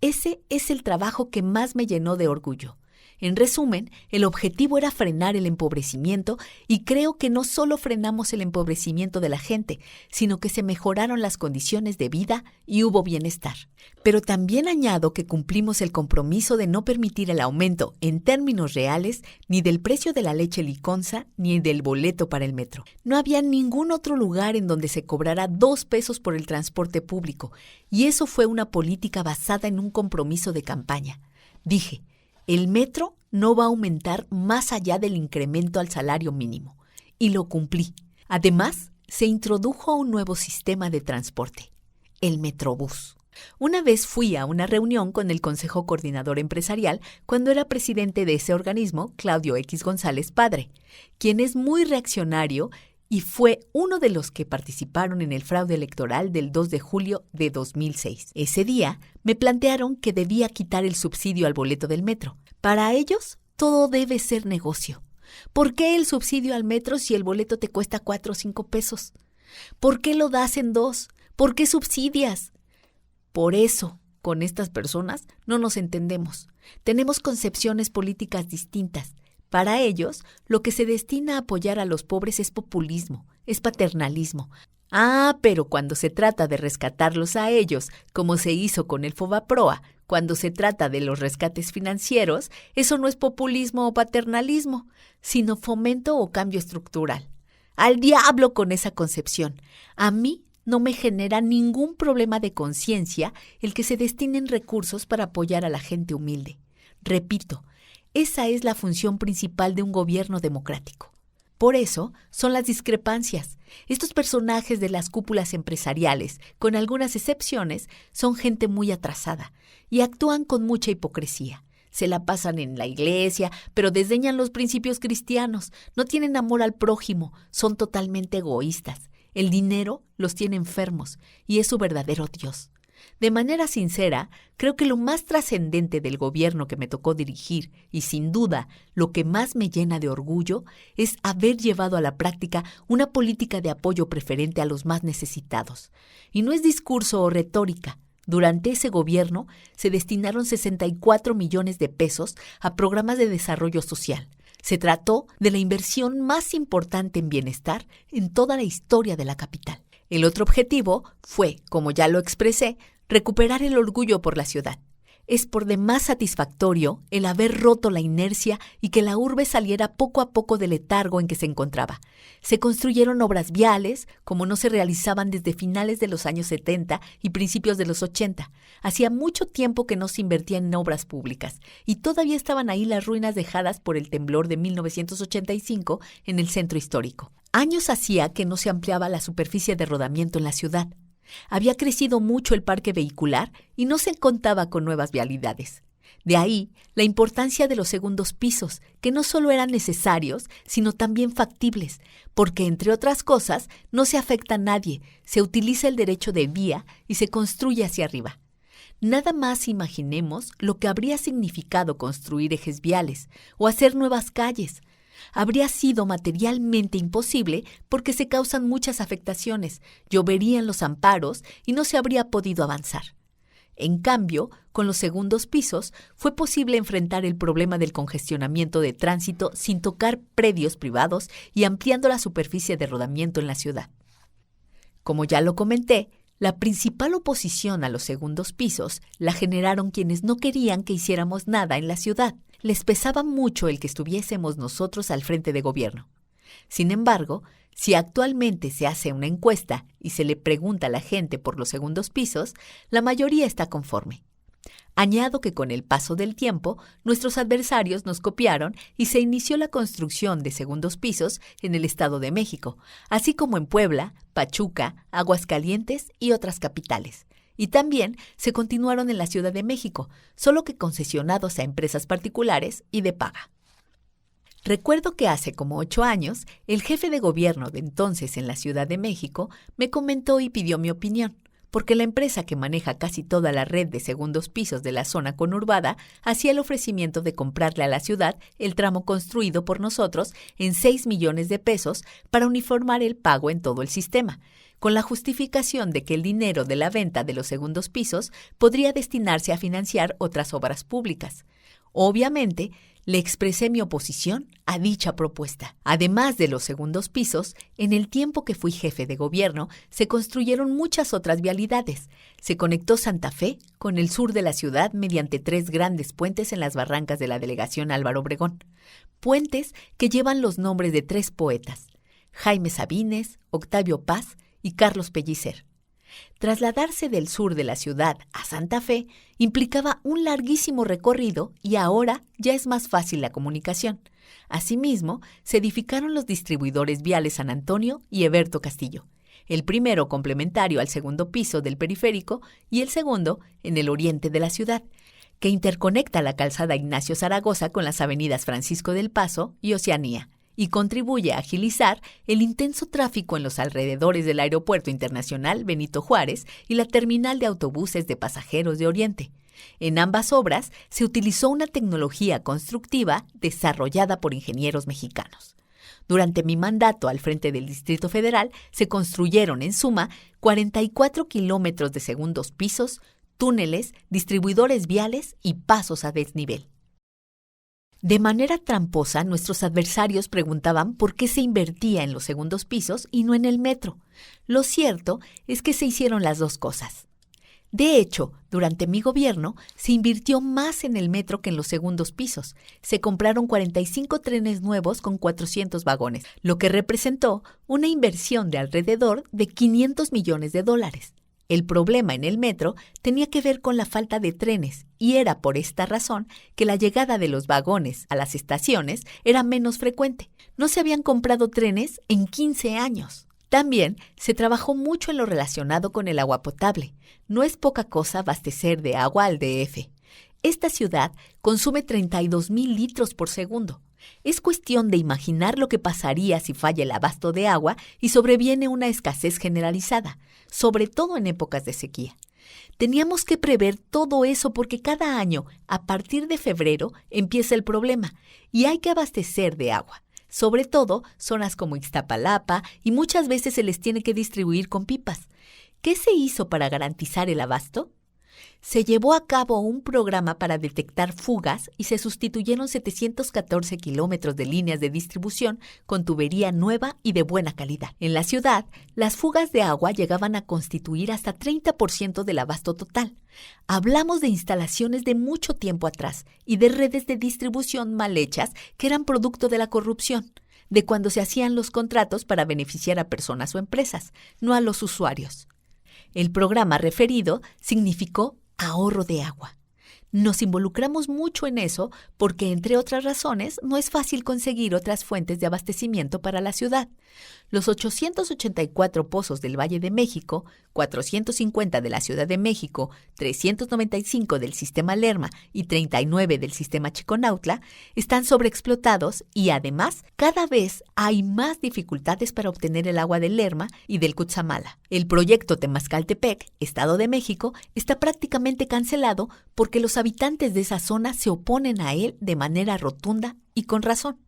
Ese es el trabajo que más me llenó de orgullo. En resumen, el objetivo era frenar el empobrecimiento y creo que no solo frenamos el empobrecimiento de la gente, sino que se mejoraron las condiciones de vida y hubo bienestar. Pero también añado que cumplimos el compromiso de no permitir el aumento, en términos reales, ni del precio de la leche liconza ni del boleto para el metro. No había ningún otro lugar en donde se cobrara 2 pesos por el transporte público, y eso fue una política basada en un compromiso de campaña. Dije, el metro no va a aumentar más allá del incremento al salario mínimo. Y lo cumplí. Además, se introdujo un nuevo sistema de transporte, el Metrobús. Una vez fui a una reunión con el Consejo Coordinador Empresarial cuando era presidente de ese organismo, Claudio X González Padre, quien es muy reaccionario y fue uno de los que participaron en el fraude electoral del 2 de julio de 2006. Ese día me plantearon que debía quitar el subsidio al boleto del metro. Para ellos, todo debe ser negocio. ¿Por qué el subsidio al metro si el boleto te cuesta 4 o 5 pesos? ¿Por qué lo das en 2? ¿Por qué subsidias? Por eso, con estas personas no nos entendemos. Tenemos concepciones políticas distintas. Para ellos, lo que se destina a apoyar a los pobres es populismo, es paternalismo. Pero cuando se trata de rescatarlos a ellos, como se hizo con el Fobaproa, cuando se trata de los rescates financieros, eso no es populismo o paternalismo, sino fomento o cambio estructural. ¡Al diablo con esa concepción! A mí no me genera ningún problema de conciencia el que se destinen recursos para apoyar a la gente humilde. Repito, esa es la función principal de un gobierno democrático. Por eso son las discrepancias. Estos personajes de las cúpulas empresariales, con algunas excepciones, son gente muy atrasada y actúan con mucha hipocresía. Se la pasan en la iglesia, pero desdeñan los principios cristianos, no tienen amor al prójimo, son totalmente egoístas. El dinero los tiene enfermos y es su verdadero Dios. De manera sincera, creo que lo más trascendente del gobierno que me tocó dirigir, y sin duda lo que más me llena de orgullo, es haber llevado a la práctica una política de apoyo preferente a los más necesitados. Y no es discurso o retórica. Durante ese gobierno se destinaron 64 millones de pesos a programas de desarrollo social. Se trató de la inversión más importante en bienestar en toda la historia de la capital. El otro objetivo fue, como ya lo expresé, recuperar el orgullo por la ciudad. Es por demás satisfactorio el haber roto la inercia y que la urbe saliera poco a poco del letargo en que se encontraba. Se construyeron obras viales, como no se realizaban desde finales de los años 70 y principios de los 80. Hacía mucho tiempo que no se invertía en obras públicas, y todavía estaban ahí las ruinas dejadas por el temblor de 1985 en el centro histórico. Años hacía que no se ampliaba la superficie de rodamiento en la ciudad. Había crecido mucho el parque vehicular y no se contaba con nuevas vialidades. De ahí la importancia de los segundos pisos, que no solo eran necesarios, sino también factibles, porque, entre otras cosas, no se afecta a nadie, se utiliza el derecho de vía y se construye hacia arriba. Nada más imaginemos lo que habría significado construir ejes viales o hacer nuevas calles. Habría sido materialmente imposible porque se causan muchas afectaciones, lloverían los amparos y no se habría podido avanzar. En cambio, con los segundos pisos fue posible enfrentar el problema del congestionamiento de tránsito sin tocar predios privados y ampliando la superficie de rodamiento en la ciudad. Como ya lo comenté, la principal oposición a los segundos pisos la generaron quienes no querían que hiciéramos nada en la ciudad. Les pesaba mucho el que estuviésemos nosotros al frente de gobierno. Sin embargo, si actualmente se hace una encuesta y se le pregunta a la gente por los segundos pisos, la mayoría está conforme. Añado que con el paso del tiempo, nuestros adversarios nos copiaron y se inició la construcción de segundos pisos en el Estado de México, así como en Puebla, Pachuca, Aguascalientes y otras capitales. Y también se continuaron en la Ciudad de México, solo que concesionados a empresas particulares y de paga. Recuerdo que hace como 8 años, el jefe de gobierno de entonces en la Ciudad de México me comentó y pidió mi opinión, porque la empresa que maneja casi toda la red de segundos pisos de la zona conurbada hacía el ofrecimiento de comprarle a la ciudad el tramo construido por nosotros en 6 millones de pesos para uniformar el pago en todo el sistema, con la justificación de que el dinero de la venta de los segundos pisos podría destinarse a financiar otras obras públicas. Obviamente, Le expresé mi oposición a dicha propuesta. Además de los segundos pisos, en el tiempo que fui jefe de gobierno, se construyeron muchas otras vialidades. Se conectó Santa Fe con el sur de la ciudad mediante 3 grandes puentes en las barrancas de la delegación Álvaro Obregón. Puentes que llevan los nombres de 3 poetas: Jaime Sabines, Octavio Paz y Carlos Pellicer. Trasladarse del sur de la ciudad a Santa Fe implicaba un larguísimo recorrido y ahora ya es más fácil la comunicación. Asimismo, se edificaron los distribuidores viales San Antonio y Heberto Castillo, el primero complementario al segundo piso del periférico y el segundo en el oriente de la ciudad, que interconecta la calzada Ignacio Zaragoza con las avenidas Francisco del Paso y Oceanía, y contribuye a agilizar el intenso tráfico en los alrededores del Aeropuerto Internacional Benito Juárez y la terminal de autobuses de pasajeros de Oriente. En ambas obras se utilizó una tecnología constructiva desarrollada por ingenieros mexicanos. Durante mi mandato al frente del Distrito Federal se construyeron, en suma, 44 kilómetros de segundos pisos, túneles, distribuidores viales y pasos a desnivel. De manera tramposa, nuestros adversarios preguntaban por qué se invertía en los segundos pisos y no en el metro. Lo cierto es que se hicieron las 2 cosas. De hecho, durante mi gobierno se invirtió más en el metro que en los segundos pisos. Se compraron 45 trenes nuevos con 400 vagones, lo que representó una inversión de alrededor de $500 millones. El problema en el metro tenía que ver con la falta de trenes y era por esta razón que la llegada de los vagones a las estaciones era menos frecuente. No se habían comprado trenes en 15 años. También se trabajó mucho en lo relacionado con el agua potable. No es poca cosa abastecer de agua al DF. Esta ciudad consume 32,000 litros por segundo. Es cuestión de imaginar lo que pasaría si falla el abasto de agua y sobreviene una escasez generalizada, sobre todo en épocas de sequía. Teníamos que prever todo eso porque cada año, a partir de febrero, empieza el problema y hay que abastecer de agua. Sobre todo zonas como Ixtapalapa y muchas veces se les tiene que distribuir con pipas. ¿Qué se hizo para garantizar el abasto? Se llevó a cabo un programa para detectar fugas y se sustituyeron 714 kilómetros de líneas de distribución con tubería nueva y de buena calidad. En la ciudad, las fugas de agua llegaban a constituir hasta 30% del abasto total. Hablamos de instalaciones de mucho tiempo atrás y de redes de distribución mal hechas que eran producto de la corrupción, de cuando se hacían los contratos para beneficiar a personas o empresas, no a los usuarios. El programa referido significó ahorro de agua. Nos involucramos mucho en eso porque, entre otras razones, no es fácil conseguir otras fuentes de abastecimiento para la ciudad. Los 884 pozos del Valle de México, 450 de la Ciudad de México, 395 del sistema Lerma y 39 del sistema Chiconautla están sobreexplotados y, además, cada vez hay más dificultades para obtener el agua del Lerma y del Cutzamala. El proyecto Temazcaltepec, Estado de México, está prácticamente cancelado porque los habitantes de esa zona se oponen a él de manera rotunda y con razón.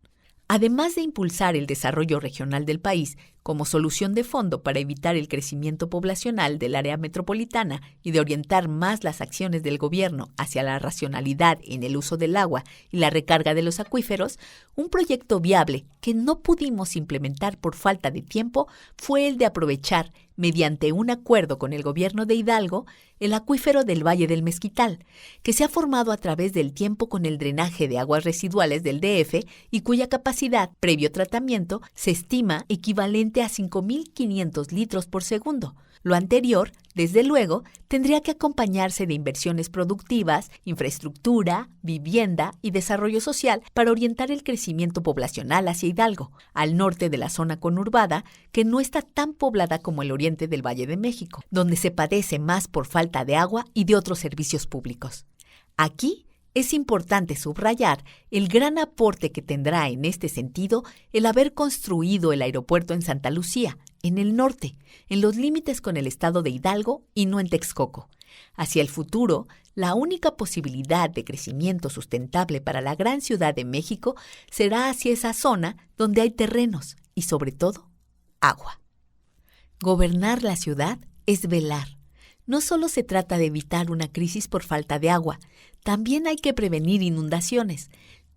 Además de impulsar el desarrollo regional del país como solución de fondo para evitar el crecimiento poblacional del área metropolitana y de orientar más las acciones del gobierno hacia la racionalidad en el uso del agua y la recarga de los acuíferos, un proyecto viable que no pudimos implementar por falta de tiempo fue el de aprovechar, mediante un acuerdo con el gobierno de Hidalgo, el acuífero del Valle del Mezquital, que se ha formado a través del tiempo con el drenaje de aguas residuales del DF y cuya capacidad, previo tratamiento, se estima equivalente a 5,500 litros por segundo. Lo anterior, desde luego, tendría que acompañarse de inversiones productivas, infraestructura, vivienda y desarrollo social para orientar el crecimiento poblacional hacia Hidalgo, al norte de la zona conurbada, que no está tan poblada como el oriente del Valle de México, donde se padece más por falta de agua y de otros servicios públicos. Aquí es importante subrayar el gran aporte que tendrá en este sentido el haber construido el aeropuerto en Santa Lucía, en el norte, en los límites con el estado de Hidalgo y no en Texcoco. Hacia el futuro, la única posibilidad de crecimiento sustentable para la gran Ciudad de México será hacia esa zona donde hay terrenos y, sobre todo, agua. Gobernar la ciudad es velar. No solo se trata de evitar una crisis por falta de agua, también hay que prevenir inundaciones.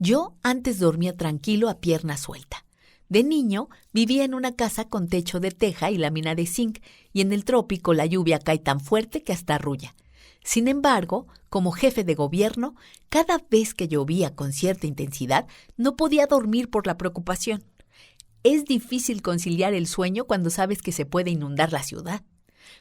Yo antes dormía tranquilo a pierna suelta. De niño vivía en una casa con techo de teja y lámina de zinc, y en el trópico la lluvia cae tan fuerte que hasta arrulla. Sin embargo, como jefe de gobierno, cada vez que llovía con cierta intensidad, no podía dormir por la preocupación. Es difícil conciliar el sueño cuando sabes que se puede inundar la ciudad.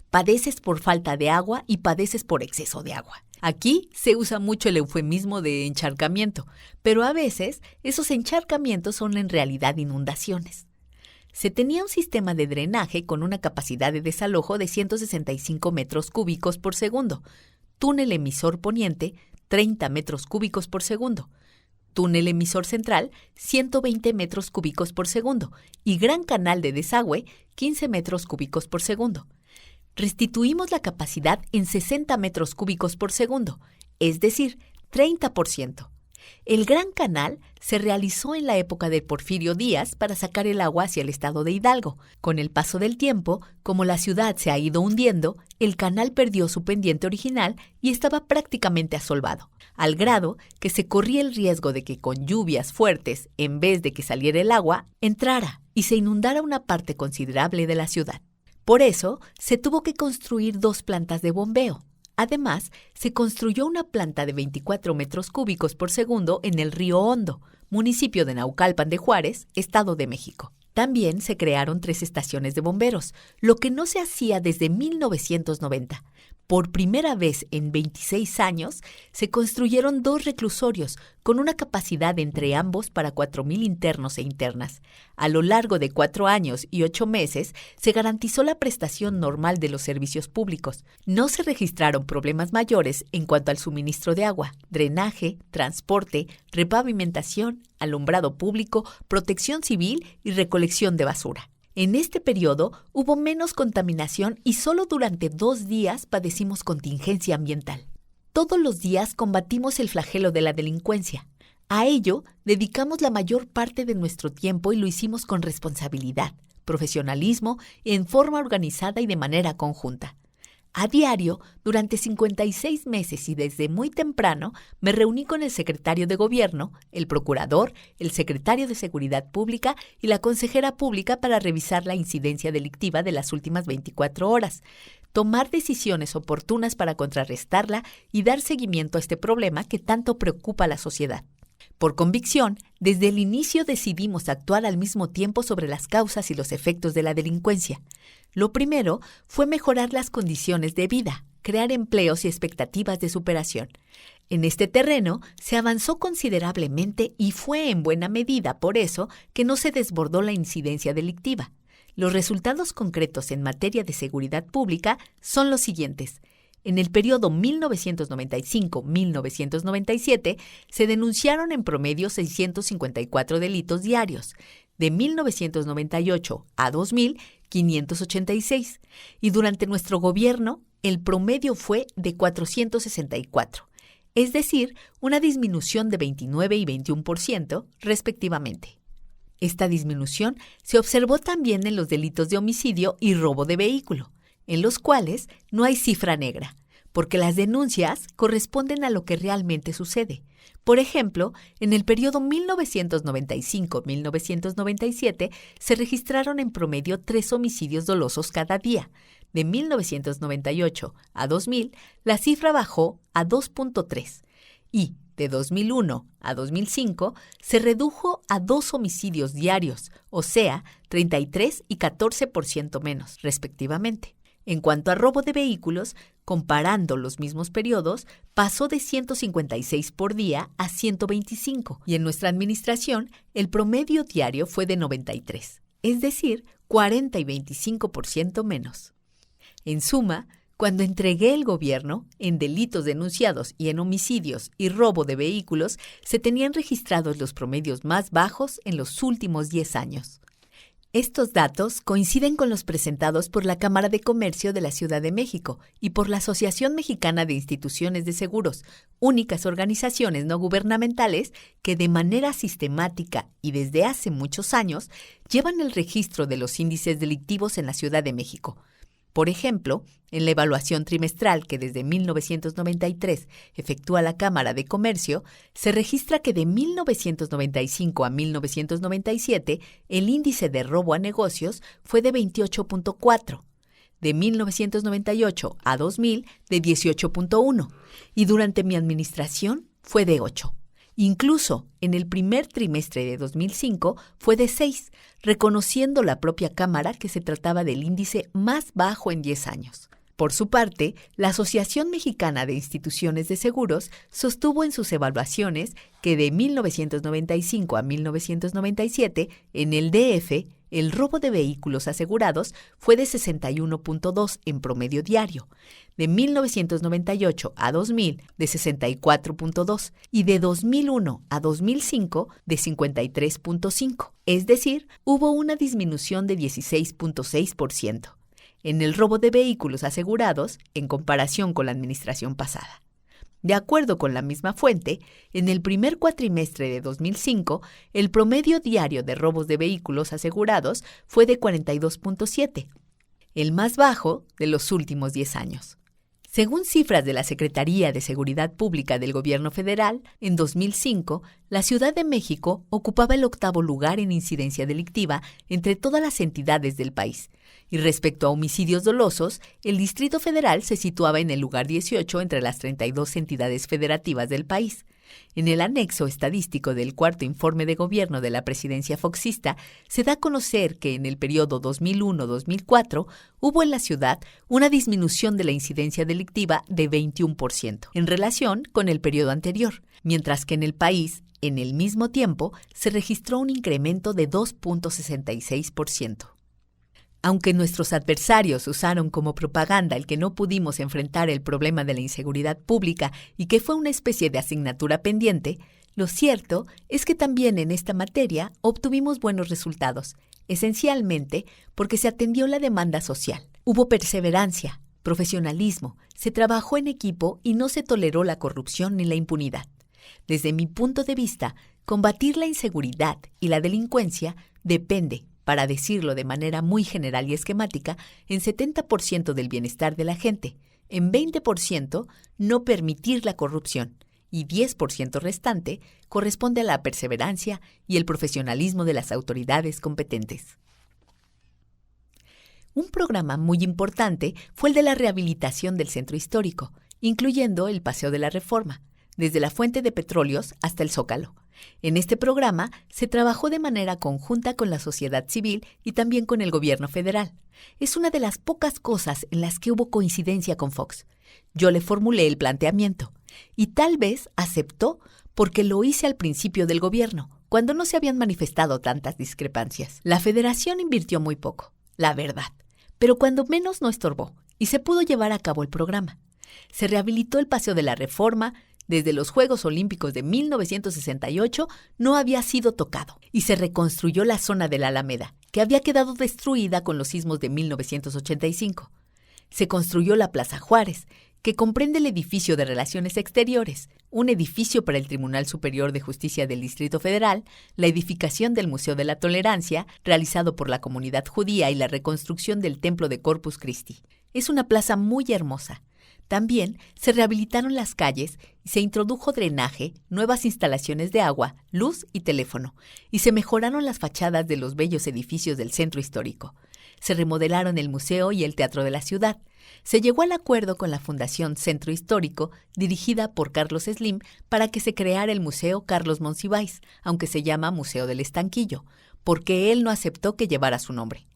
Padeces por falta de agua y padeces por exceso de agua. Aquí se usa mucho el eufemismo de encharcamiento, pero a veces esos encharcamientos son en realidad inundaciones. Se tenía un sistema de drenaje con una capacidad de desalojo de 165 metros cúbicos por segundo, túnel emisor poniente 30 metros cúbicos por segundo, túnel emisor central 120 metros cúbicos por segundo y gran canal de desagüe 15 metros cúbicos por segundo. Restituimos la capacidad en 60 metros cúbicos por segundo, es decir, 30%. El Gran Canal se realizó en la época de Porfirio Díaz para sacar el agua hacia el estado de Hidalgo. Con el paso del tiempo, como la ciudad se ha ido hundiendo, el canal perdió su pendiente original y estaba prácticamente asolvado, al grado que se corría el riesgo de que con lluvias fuertes, en vez de que saliera el agua, entrara y se inundara una parte considerable de la ciudad. Por eso, se tuvo que construir 2 plantas de bombeo. Además, se construyó una planta de 24 metros cúbicos por segundo en el Río Hondo, municipio de Naucalpan de Juárez, Estado de México. También se crearon 3 estaciones de bomberos, lo que no se hacía desde 1990. Por primera vez en 26 años, se construyeron 2 reclusorios con una capacidad entre ambos para 4,000 internos e internas. A lo largo de 4 años y 8 meses, se garantizó la prestación normal de los servicios públicos. No se registraron problemas mayores en cuanto al suministro de agua, drenaje, transporte, repavimentación, alumbrado público, protección civil y recolección de basura. En este periodo hubo menos contaminación y solo durante 2 días padecimos contingencia ambiental. Todos los días combatimos el flagelo de la delincuencia. A ello dedicamos la mayor parte de nuestro tiempo y lo hicimos con responsabilidad, profesionalismo, en forma organizada y de manera conjunta. A diario, durante 56 meses y desde muy temprano, me reuní con el secretario de Gobierno, el procurador, el secretario de Seguridad Pública y la consejera pública para revisar la incidencia delictiva de las últimas 24 horas, tomar decisiones oportunas para contrarrestarla y dar seguimiento a este problema que tanto preocupa a la sociedad. Por convicción, desde el inicio decidimos actuar al mismo tiempo sobre las causas y los efectos de la delincuencia. Lo primero fue mejorar las condiciones de vida, crear empleos y expectativas de superación. En este terreno se avanzó considerablemente y fue en buena medida por eso que no se desbordó la incidencia delictiva. Los resultados concretos en materia de seguridad pública son los siguientes. En el periodo 1995-1997 se denunciaron en promedio 654 delitos diarios, de 1998 a 2000, 586, y durante nuestro gobierno el promedio fue de 464, es decir, una disminución de 29 y 21% respectivamente. Esta disminución se observó también en los delitos de homicidio y robo de vehículo, en los cuales no hay cifra negra, porque las denuncias corresponden a lo que realmente sucede. Por ejemplo, en el periodo 1995-1997 se registraron en promedio 3 homicidios dolosos cada día. De 1998 a 2000, la cifra bajó a 2.3 y de 2001 a 2005 se redujo a 2 homicidios diarios, o sea, 33 y 14% menos, respectivamente. En cuanto a robo de vehículos, comparando los mismos periodos, pasó de 156 por día a 125 y en nuestra administración el promedio diario fue de 93, es decir, 40 y 25% menos. En suma, cuando entregué el gobierno, en delitos denunciados y en homicidios y robo de vehículos, se tenían registrados los promedios más bajos en los últimos 10 años. Estos datos coinciden con los presentados por la Cámara de Comercio de la Ciudad de México y por la Asociación Mexicana de Instituciones de Seguros, únicas organizaciones no gubernamentales que de manera sistemática y desde hace muchos años llevan el registro de los índices delictivos en la Ciudad de México. Por ejemplo, en la evaluación trimestral que desde 1993 efectúa la Cámara de Comercio, se registra que de 1995 a 1997 el índice de robo a negocios fue de 28.4, de 1998 a 2000 de 18.1 y durante mi administración fue de 8. Incluso en el primer trimestre de 2005 fue de 6, reconociendo la propia Cámara que se trataba del índice más bajo en 10 años. Por su parte, la Asociación Mexicana de Instituciones de Seguros sostuvo en sus evaluaciones que de 1995 a 1997, en el DF, el robo de vehículos asegurados fue de 61.2 en promedio diario, de 1998 a 2000 de 64.2 y de 2001 a 2005 de 53.5. Es decir, hubo una disminución de 16.6% en el robo de vehículos asegurados en comparación con la administración pasada. De acuerdo con la misma fuente, en el primer cuatrimestre de 2005, el promedio diario de robos de vehículos asegurados fue de 42.7, el más bajo de los últimos 10 años. Según cifras de la Secretaría de Seguridad Pública del Gobierno Federal, en 2005, la Ciudad de México ocupaba el 8º lugar en incidencia delictiva entre todas las entidades del país. Y respecto a homicidios dolosos, el Distrito Federal se situaba en el lugar 18 entre las 32 entidades federativas del país. En el anexo estadístico del cuarto informe de gobierno de la presidencia foxista, se da a conocer que en el periodo 2001-2004 hubo en la ciudad una disminución de la incidencia delictiva de 21% en relación con el periodo anterior, mientras que en el país, en el mismo tiempo, se registró un incremento de 2.66%. Aunque nuestros adversarios usaron como propaganda el que no pudimos enfrentar el problema de la inseguridad pública y que fue una especie de asignatura pendiente, lo cierto es que también en esta materia obtuvimos buenos resultados, esencialmente porque se atendió la demanda social. Hubo perseverancia, profesionalismo, se trabajó en equipo y no se toleró la corrupción ni la impunidad. Desde mi punto de vista, combatir la inseguridad y la delincuencia depende, para decirlo de manera muy general y esquemática, en 70% del bienestar de la gente, en 20% no permitir la corrupción y 10% restante corresponde a la perseverancia y el profesionalismo de las autoridades competentes. Un programa muy importante fue el de la rehabilitación del centro histórico, incluyendo el Paseo de la Reforma, desde la fuente de petróleos hasta el Zócalo. En este programa se trabajó de manera conjunta con la sociedad civil y también con el gobierno federal. Es una de las pocas cosas en las que hubo coincidencia con Fox. Yo le formulé el planteamiento y tal vez aceptó porque lo hice al principio del gobierno, cuando no se habían manifestado tantas discrepancias. La federación invirtió muy poco, la verdad, pero cuando menos no estorbó y se pudo llevar a cabo el programa. Se rehabilitó el Paseo de la Reforma. Desde los Juegos Olímpicos de 1968 no había sido tocado y se reconstruyó la zona de la Alameda, que había quedado destruida con los sismos de 1985. Se construyó la Plaza Juárez, que comprende el edificio de Relaciones Exteriores, un edificio para el Tribunal Superior de Justicia del Distrito Federal, la edificación del Museo de la Tolerancia, realizado por la comunidad judía, y la reconstrucción del Templo de Corpus Christi. Es una plaza muy hermosa. También se rehabilitaron las calles y se introdujo drenaje, nuevas instalaciones de agua, luz y teléfono, y se mejoraron las fachadas de los bellos edificios del centro histórico. Se remodelaron el museo y el teatro de la ciudad. Se llegó al acuerdo con la Fundación Centro Histórico, dirigida por Carlos Slim, para que se creara el Museo Carlos Monsiváis, aunque se llama Museo del Estanquillo, porque él no aceptó que llevara su nombre.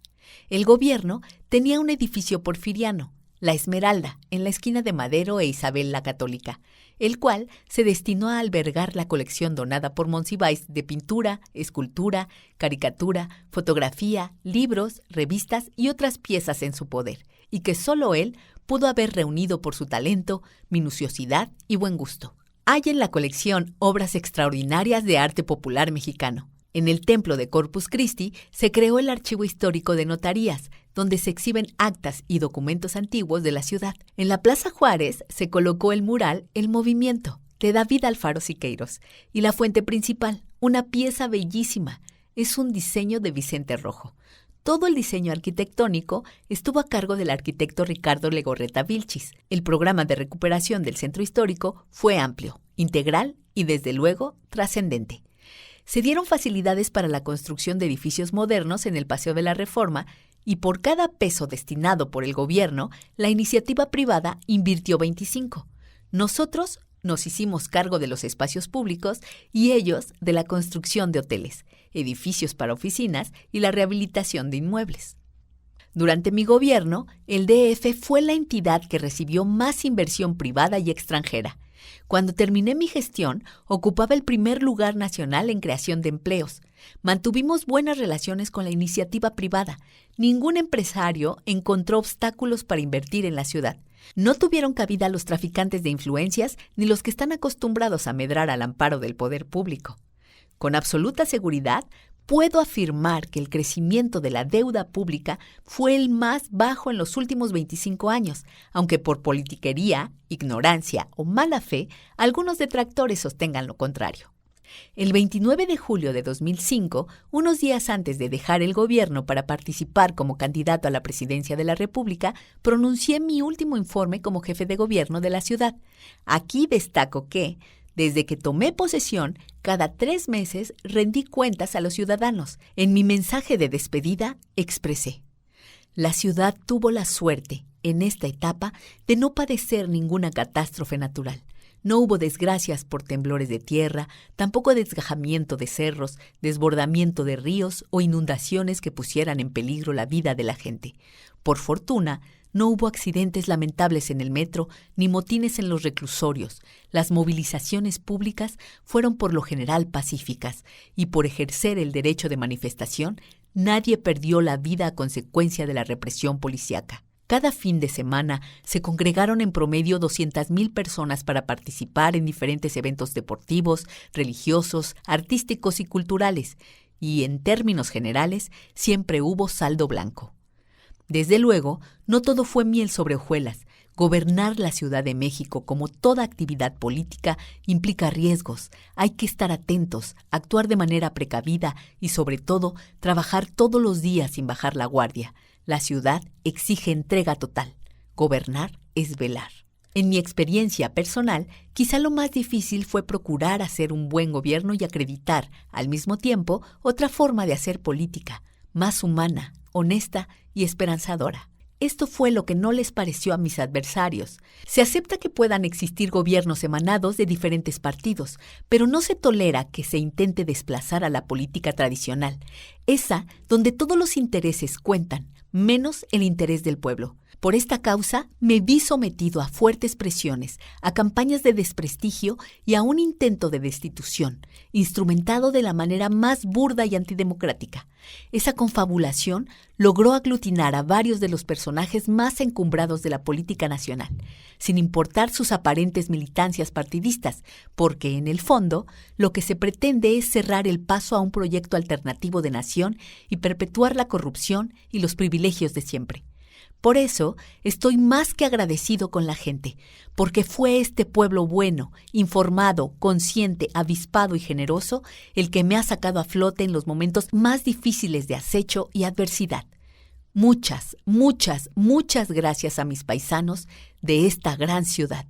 El gobierno tenía un edificio porfiriano, La Esmeralda, en la esquina de Madero e Isabel la Católica, el cual se destinó a albergar la colección donada por Monsiváis de pintura, escultura, caricatura, fotografía, libros, revistas y otras piezas en su poder, y que solo él pudo haber reunido por su talento, minuciosidad y buen gusto. Hay en la colección obras extraordinarias de arte popular mexicano. En el Templo de Corpus Christi se creó el Archivo Histórico de Notarías, donde se exhiben actas y documentos antiguos de la ciudad. En la Plaza Juárez se colocó el mural El Movimiento, de David Alfaro Siqueiros, y la fuente principal, una pieza bellísima. Es un diseño de Vicente Rojo. Todo el diseño arquitectónico estuvo a cargo del arquitecto Ricardo Legorreta Vilchis. El programa de recuperación del centro histórico fue amplio, integral y, desde luego, trascendente. Se dieron facilidades para la construcción de edificios modernos en el Paseo de la Reforma y por cada peso destinado por el gobierno, la iniciativa privada invirtió 25. Nosotros nos hicimos cargo de los espacios públicos y ellos de la construcción de hoteles, edificios para oficinas y la rehabilitación de inmuebles. Durante mi gobierno, el DF fue la entidad que recibió más inversión privada y extranjera. Cuando terminé mi gestión, ocupaba el primer lugar nacional en creación de empleos. Mantuvimos buenas relaciones con la iniciativa privada. Ningún empresario encontró obstáculos para invertir en la ciudad. No tuvieron cabida los traficantes de influencias ni los que están acostumbrados a medrar al amparo del poder público. Con absoluta seguridad, puedo afirmar que el crecimiento de la deuda pública fue el más bajo en los últimos 25 años, aunque por politiquería, ignorancia o mala fe, algunos detractores sostengan lo contrario. El 29 de julio de 2005, unos días antes de dejar el gobierno para participar como candidato a la presidencia de la República, pronuncié mi último informe como jefe de gobierno de la ciudad. Aquí destaco que, desde que tomé posesión, cada 3 meses rendí cuentas a los ciudadanos. En mi mensaje de despedida expresé: la ciudad tuvo la suerte, en esta etapa, de no padecer ninguna catástrofe natural. No hubo desgracias por temblores de tierra, tampoco desgajamiento de cerros, desbordamiento de ríos o inundaciones que pusieran en peligro la vida de la gente. Por fortuna, no hubo accidentes lamentables en el metro ni motines en los reclusorios. Las movilizaciones públicas fueron por lo general pacíficas y por ejercer el derecho de manifestación, nadie perdió la vida a consecuencia de la represión policíaca. Cada fin de semana se congregaron en promedio 200,000 personas para participar en diferentes eventos deportivos, religiosos, artísticos y culturales, y en términos generales siempre hubo saldo blanco. Desde luego, no todo fue miel sobre hojuelas. Gobernar la Ciudad de México, como toda actividad política, implica riesgos. Hay que estar atentos, actuar de manera precavida y, sobre todo, trabajar todos los días sin bajar la guardia. La ciudad exige entrega total. Gobernar es velar. En mi experiencia personal, quizá lo más difícil fue procurar hacer un buen gobierno y acreditar, al mismo tiempo, otra forma de hacer política, más humana, honesta y esperanzadora. Esto fue lo que no les pareció a mis adversarios. Se acepta que puedan existir gobiernos emanados de diferentes partidos, pero no se tolera que se intente desplazar a la política tradicional, esa donde todos los intereses cuentan, menos el interés del pueblo. Por esta causa, me vi sometido a fuertes presiones, a campañas de desprestigio y a un intento de destitución, instrumentado de la manera más burda y antidemocrática. Esa confabulación logró aglutinar a varios de los personajes más encumbrados de la política nacional, sin importar sus aparentes militancias partidistas, porque, en el fondo, lo que se pretende es cerrar el paso a un proyecto alternativo de nación y perpetuar la corrupción y los privilegios de siempre. Por eso estoy más que agradecido con la gente, porque fue este pueblo bueno, informado, consciente, avispado y generoso el que me ha sacado a flote en los momentos más difíciles de acecho y adversidad. Muchas, muchas, muchas gracias a mis paisanos de esta gran ciudad.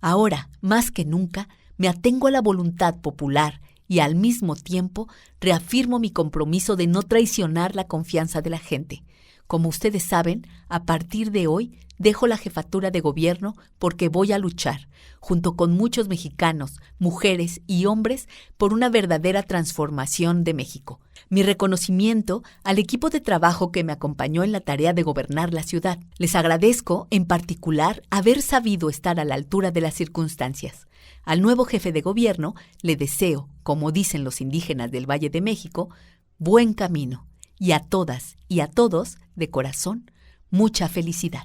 Ahora, más que nunca, me atengo a la voluntad popular y al mismo tiempo reafirmo mi compromiso de no traicionar la confianza de la gente. Como ustedes saben, a partir de hoy dejo la jefatura de gobierno porque voy a luchar, junto con muchos mexicanos, mujeres y hombres, por una verdadera transformación de México. Mi reconocimiento al equipo de trabajo que me acompañó en la tarea de gobernar la ciudad. Les agradezco, en particular, haber sabido estar a la altura de las circunstancias. Al nuevo jefe de gobierno le deseo, como dicen los indígenas del Valle de México, buen camino. Y a todas y a todos, de corazón, mucha felicidad.